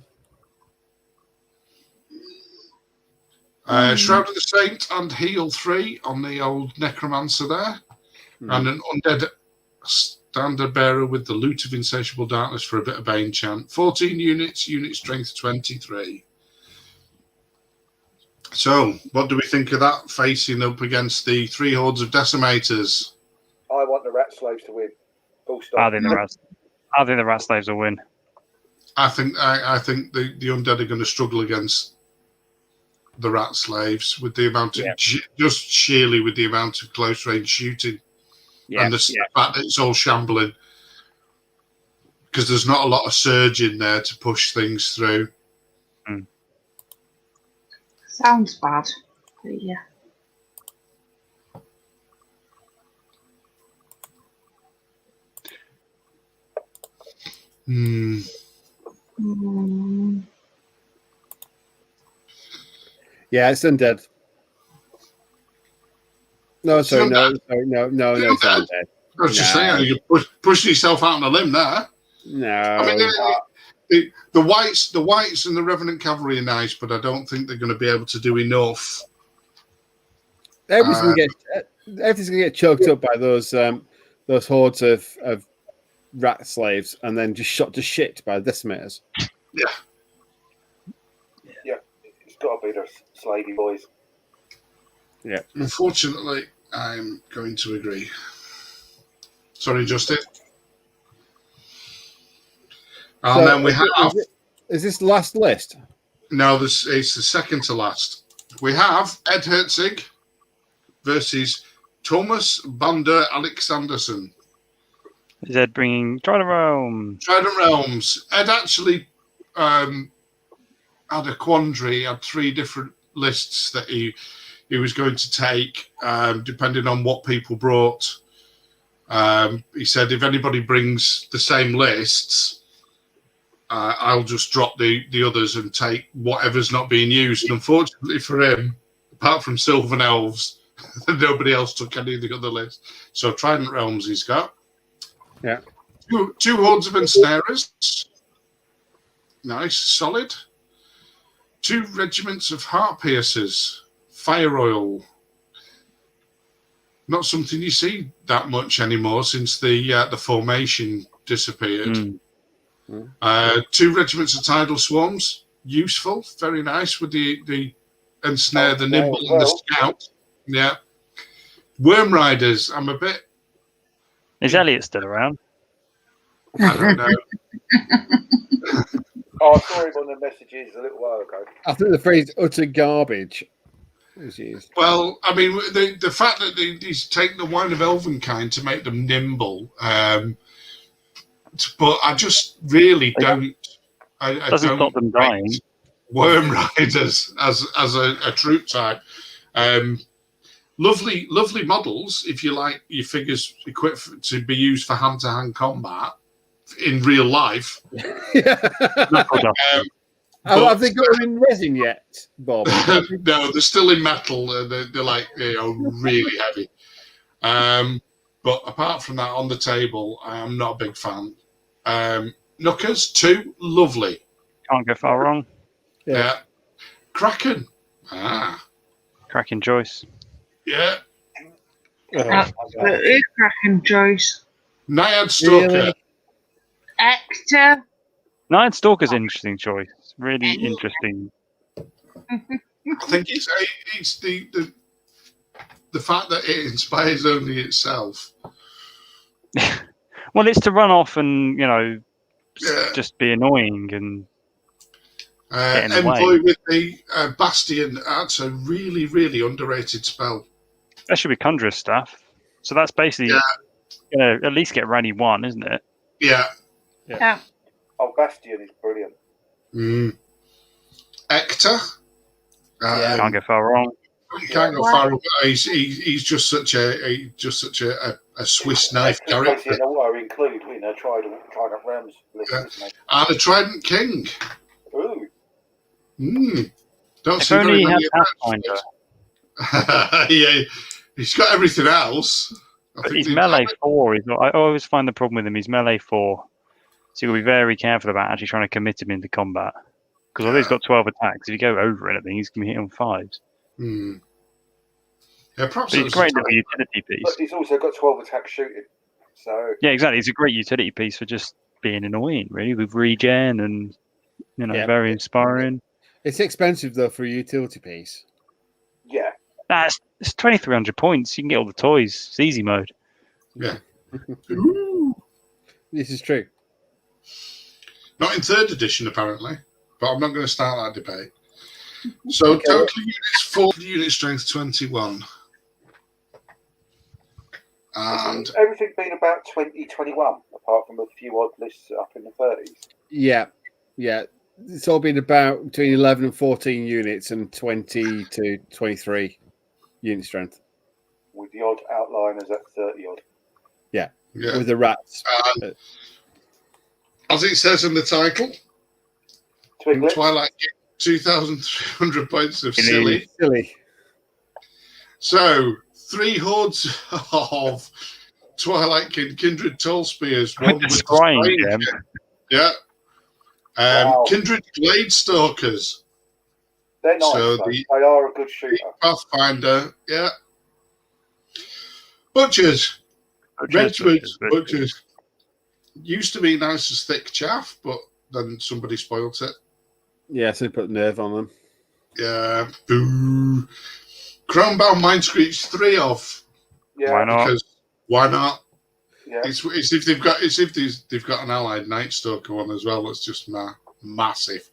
Shroud of the Saint and Heal 3 on the old Necromancer there. And an undead standard bearer with the Loot of Insatiable Darkness for a bit of Bane chant. 14 units, unit strength 23. So, what do we think of that facing up against the 3 hordes of Decimators? I want the Rat Slaves to win. Full stop. I think the Rat Slaves will win. I think the undead are going to struggle against the Rat Slaves with the amount of just sheerly with the amount of close range shooting and the fact that it's all shambling because there's not a lot of surge in there to push things through. Sounds bad. But yeah. Yeah, it's undead. No, it's undead. It's undead. I was just saying, you're pushing yourself out on a limb there. No. I mean, the whites and the Revenant Cavalry are nice, but I don't think they're going to be able to do enough. Everything's going to get choked up by those hordes of rat slaves and then just shot to shit by the decimators. Yeah. It's got to be the slavey boys. Yeah. Unfortunately, I'm going to agree. Sorry, Justin. And then we have... Is this the last list? No, it's the second to last. We have Ed Herzig versus Thomas Bander Alexanderson. Is Ed bringing Trident Realm? Trident Realms. Ed actually had a quandary. He had 3 different lists that he was going to take, depending on what people brought. He said, if anybody brings the same lists, I'll just drop the others and take whatever's not being used. And unfortunately for him, apart from Sylvan Elves, nobody else took any of the other lists. So Trident Realms he's got. Yeah. Two Hordes of Ensnarers. Nice, solid. 2 regiments of Heart Piercers. Fire Oil. Not something you see that much anymore since the formation disappeared. 2 regiments of Tidal Swarms. Useful, very nice with the ensnare, the nimble, and the scout. Yeah. Worm Riders. I'm a bit. Is Elliot still around? I don't know. I saw him on the messages a little while ago. I think the phrase "utter garbage" is used. Well, I mean, the fact that he's taken the wine of Elvenkind to make them nimble, but I just really don't. I Doesn't don't stop them dying. Worm Riders as a troop type. Lovely models if you like your figures equipped to be used for hand-to-hand combat in real life. Have they got them in resin yet, Bob? No, they're still in metal. They're like really heavy. But apart from that, on the table, I am not a big fan. Knuckers 2, lovely. Can't go far wrong. Yeah. Kraken. Cracking choice. Yeah. Absolutely cracking choice. Naiad Stalker. Really? Ector. Nine Stalker's an interesting choice. Really interesting. I think it's the fact that it inspires only itself. Well, it's to run off and just be annoying and Envoy with the Bastion. That's a really, really underrated spell. That should be Conjurer's stuff. So that's basically at least get Rally 1, isn't it? Yeah. Oh, Bastion is brilliant. Ector. Can't go far wrong. Can't go far away. He's just such a Swiss knife character. An auto include in a Trident Realms list, isn't it? And a Trident King. Ooh. Don't If see only very he had many Pathfinder. Yeah, he's got everything else. But he's melee 4. I always find the problem with him. He's melee 4. So you've got to be very careful about actually trying to commit him into combat. Because although he's got 12 attacks, if you go over anything, he's going to be hit on 5s. Yeah, perhaps But he's a great little utility piece. But he's also got 12 attack shooting. So yeah, exactly. It's a great utility piece for just being annoying, really, with regen and very inspiring. It's expensive though for a utility piece. yeah. It's 2,300 points. You can get all the toys. It's easy mode. Yeah. This is true. Not in 3rd edition, apparently. But I'm not going to start that debate. So total units 4, unit strength 21. And Everything been about 2021, apart from a few odd lists up in the 30s. Yeah. It's all been about between 11 and 14 units and 20 to 23 unit strength. With the odd outliners at 30 odd. Yeah. yeah. With the rats. As it says in the title, Twiglets. Twilight King, 2,300 points of silly. So, 3 hordes of Twilight King Kindred Toll Spears. With the scrying gem. Yeah. Wow. Kindred Glade Stalkers. They're nice. So They are a good shooter. Pathfinder. Yeah. Butchers. Butchers. used to be nice as thick chaff, but then somebody spoilt it. Yeah, so put nerve on them. Yeah, boo. Chromebound Mind Screech 3 of. Yeah. Why not? Because why not? Yeah. It's if they've got an allied Night Stalker one as well. That's just massive.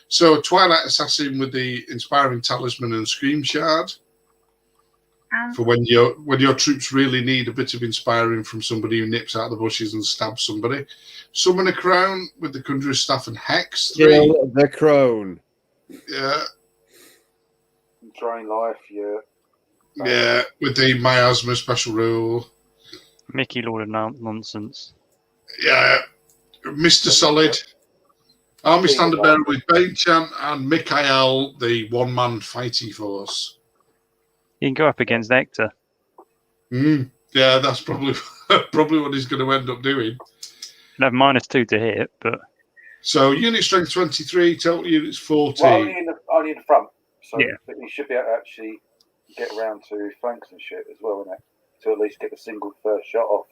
So Twilight Assassin with the inspiring talisman and scream shard for when your troops really need a bit of inspiring from somebody who nips out of the bushes and stabs somebody. Summon a crown with the Conjurer's Staff and Hex 3. Kill the crone. Yeah. Drain life. Yeah. Yeah, with the miasma special rule. Mickey Lord of Nonsense. Yeah, Mr. Solid. Army Standard Bearer with Bane Chant and Mikhail, the one-man fighting force. You can go up against Hector. Yeah, that's probably what he's going to end up doing. He'll have -2 to hit, but... So, unit strength 23, total units 14. Well, only in the front. So Yeah. but you should be able to actually get around to flanks and shit as well, innit? To at least get a single first shot off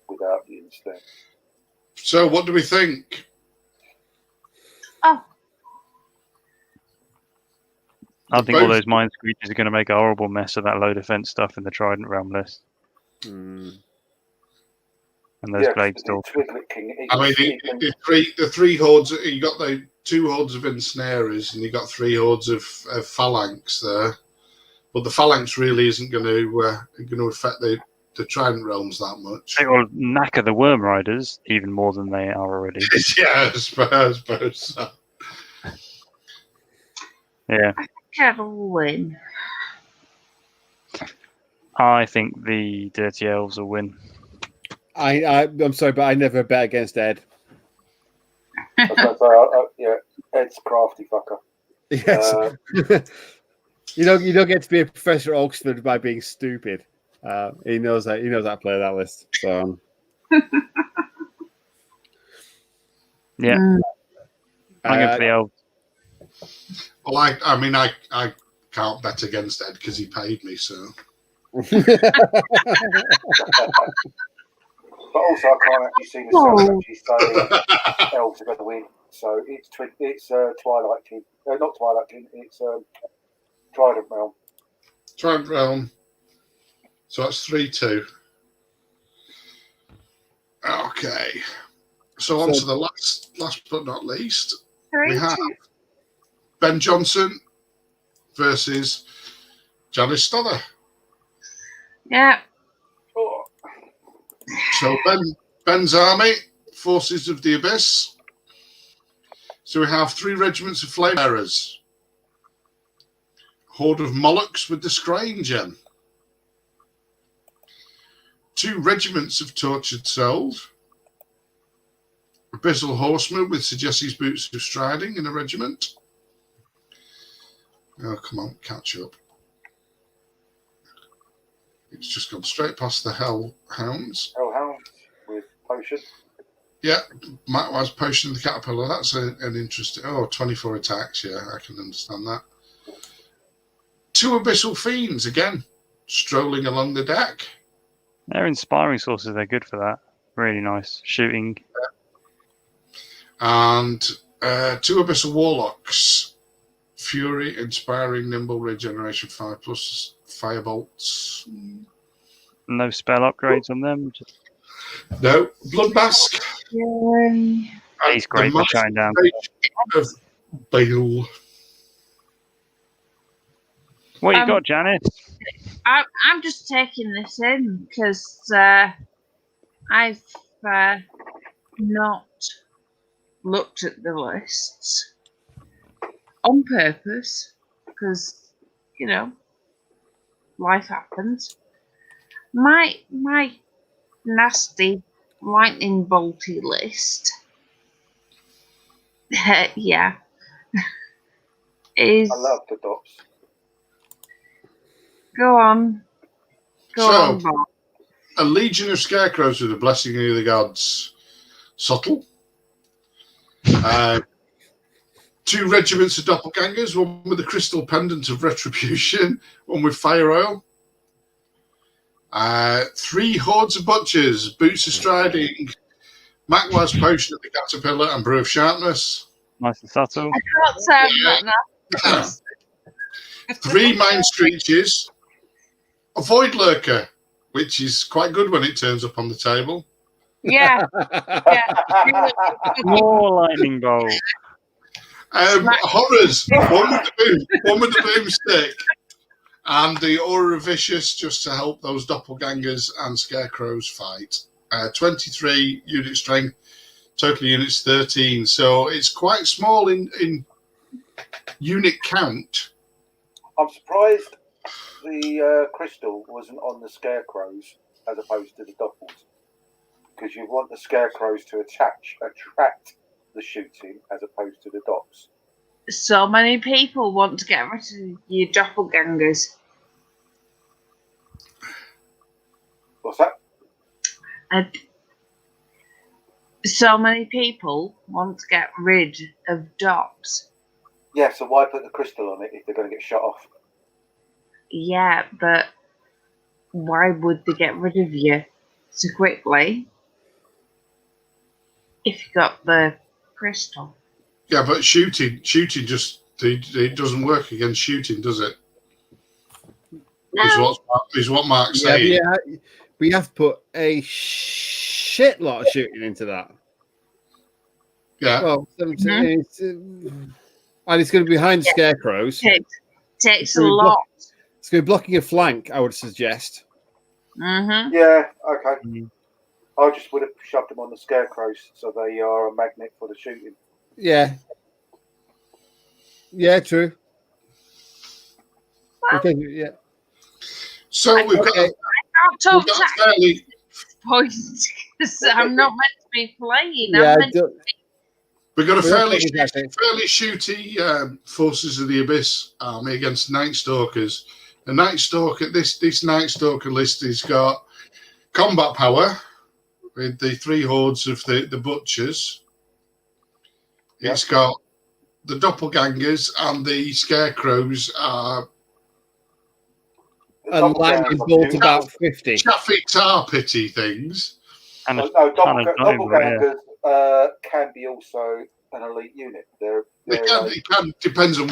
without the instinct. So, what do we think? Oh, I think all those Mind Screeches are going to make a horrible mess of that low defense stuff in the Trident realm list. And those Blade Stalkers. I mean, the three hordes, you got the 2 hordes of ensnarers and you got 3 hordes of phalanx there. But the phalanx really isn't going to affect the Trident realms that much. They will knacker the Worm Riders even more than they are already. Yeah, I suppose so. Yeah. Carol win. I think the Dirty Elves will win. I'm sorry, but I never bet against Ed. Yeah, Ed's crafty fucker. Yes. You don't get to be a professor at Oxford by being stupid. He knows that. He knows how to play that list. So yeah, I'm going for the Elves. Well, I mean, I can't bet against Ed because he paid me. So, but also I can't actually see myself actually saying Elves are going to win. So it's Twilight King, not Twilight King. It's Trident Realm. Trident Realm. So that's 3-2. Okay. So on to the last but not least, we have Ben Johnson versus Janice Stoddard. Yeah. So Ben's army, Forces of the Abyss. So we have 3 regiments of flame bearers, horde of Molochs with the Scrying Gem, 2 regiments of tortured souls, Abyssal Horsemen with Sir Jesse's Boots of Striding in a regiment. Oh, come on, catch up. It's just gone straight past the Hellhounds. Hellhounds with Potion. Yeah, Matwise Potion of the Caterpillar. That's an interesting... 24 attacks. Yeah, I can understand that. 2 Abyssal Fiends, again, strolling along the deck. They're inspiring sources. They're good for that. Really nice. Shooting. And 2 Abyssal Warlocks. Fury, Inspiring, Nimble, Regeneration 5+, Firebolts. No spell upgrades on them. No. Blood Mask. Yay. He's great for shutting down. Of Bale. What you got, Janice? I'm just taking this in because I've not looked at the lists on purpose because life happens. My nasty lightning bolty list, yeah, is. I love the dots. Go on. Go on, Bob. A legion of scarecrows with the blessing of the gods. Subtle. 2 regiments of doppelgangers, one with the crystal pendant of retribution, one with fire oil. 3 hordes of butchers, boots of striding, Magmar's Potion of the Caterpillar and Brew of Sharpness. Nice and subtle. I can't say that now. 3 Mind Screeches. A Void Lurker, which is quite good when it turns up on the table. Yeah. More lightning bolt. Horrors. One with the boomstick. And the Aura Vicious, just to help those doppelgangers and scarecrows fight. 23 unit strength, total units 13. So it's quite small in unit count. I'm surprised the crystal wasn't on the scarecrows as opposed to the doppels, because you want the scarecrows to attract the shooting as opposed to the dots. So many people want to get rid of your doppelgangers. What's that? And so many people want to get rid of dots. Yeah, so why put the crystal on it if they're going to get shot off? Yeah, but why would they get rid of you so quickly if you got the crystal? Yeah, but shooting just it doesn't work against shooting, does it? No. Is what Mark's saying. Yeah, we have to put a shit lot of shooting into that. Yeah. Well, and it's going to be behind the scarecrows. Takes a lot. It's going to be blocking a flank, I would suggest. Mm-hmm. Yeah, okay. I just would have shoved them on the scarecrows so they are a magnet for the shooting. Yeah. Yeah, true. Well, Okay, yeah. So we've got I can't talk fairly. points because I'm not meant to be playing. Yeah, We've got a fairly exactly. shooty Forces of the Abyss army against Night Stalkers. The Night Stalker, this Night Stalker list has got combat power with the 3 hordes of the butchers. Yep. It's got the doppelgangers and the scarecrows are And lightning bolt about 50. chaffy tar pity things. And doppelgangers can be also an elite unit. It can depends on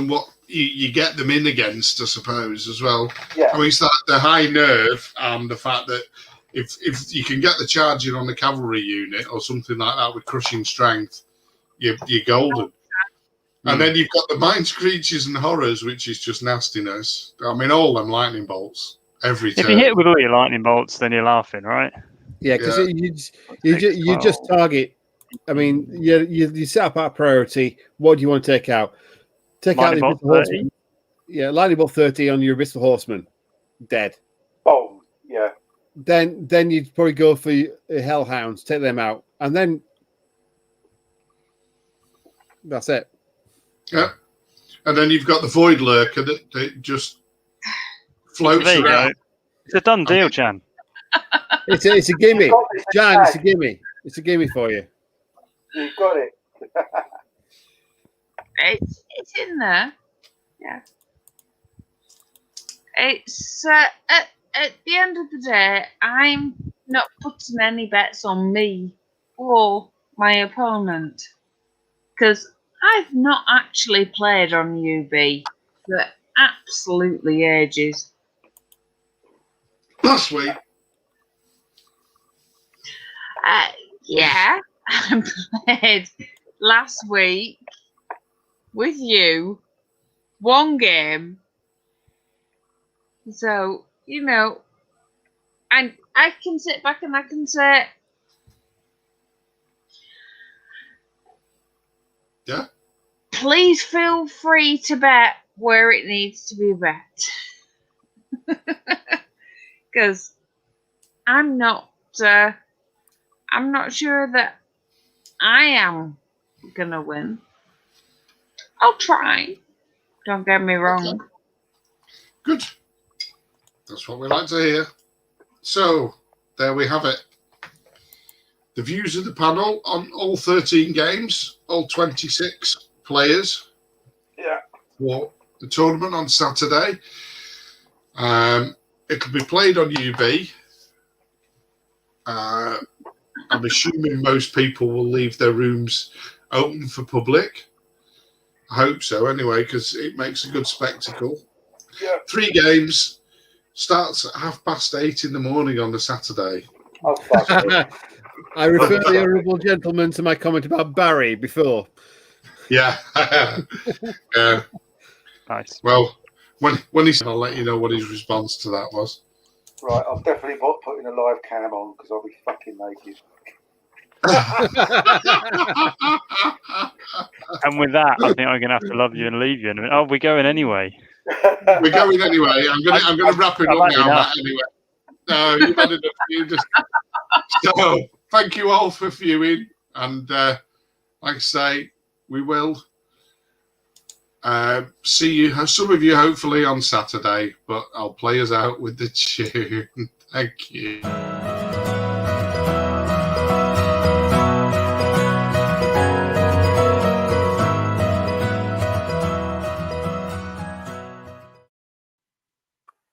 what you get them in against, I suppose, as well. Yeah. I mean, it's that the high nerve and the fact that if you can get the charging on the cavalry unit or something like that with crushing strength, you're golden. And then you've got the mind screeches and horrors, which is just nastiness. I mean, all them lightning bolts every turn. If you hit with all your lightning bolts, then you're laughing, right? Yeah, because you just target. I mean, you set up our priority. What do you want to take out? Take Lightning out the bolt Abyssal Horseman. Yeah, lightning bolt 30 on your Abyssal Horseman. Dead. Boom. Yeah. Then you'd probably go for your Hellhounds, take them out, and then that's it. Yeah. And then you've got the Void Lurker that just floats There you around. go. It's a done deal, Jan. It's a gimme, Jan. It's a gimme. It's a gimme for you. You've got it. It's in there. Yeah. It's at the end of the day, I'm not putting any bets on me or my opponent because I've not actually played on UB for absolutely ages. Last week. Yeah, I played last week with you, one game. So, and I can sit back and I can say, Yeah. Please feel free to bet where it needs to be bet. Because I'm not sure that I am gonna win. I'll try. Don't get me wrong. Good. That's what we like to hear. So, there we have it. The views of the panel on all 13 games, all 26 players. Yeah. For the tournament on Saturday. It'll be played on UB. I'm assuming most people will leave their rooms open for public. I hope so, anyway, because it makes a good spectacle. Yeah. 3 games, starts at 8:30 in the morning on a Saturday. Oh, fuck it. I refer the honourable gentleman to my comment about Barry before. Yeah. Yeah. Nice. Well, when he's, I'll let you know what his response to that was. Right, I'm definitely not putting a live cam on because I'll be fucking naked. And with that, I think I'm going to have to love you and leave you. Oh, we're going anyway. We're going anyway. I'm gonna wrap it I've up had now, enough. Matt. Anyway, no, you've had enough. You just so thank you all for viewing, and like I say, we will see you. Some of you hopefully on Saturday, but I'll play us out with the tune. Thank you.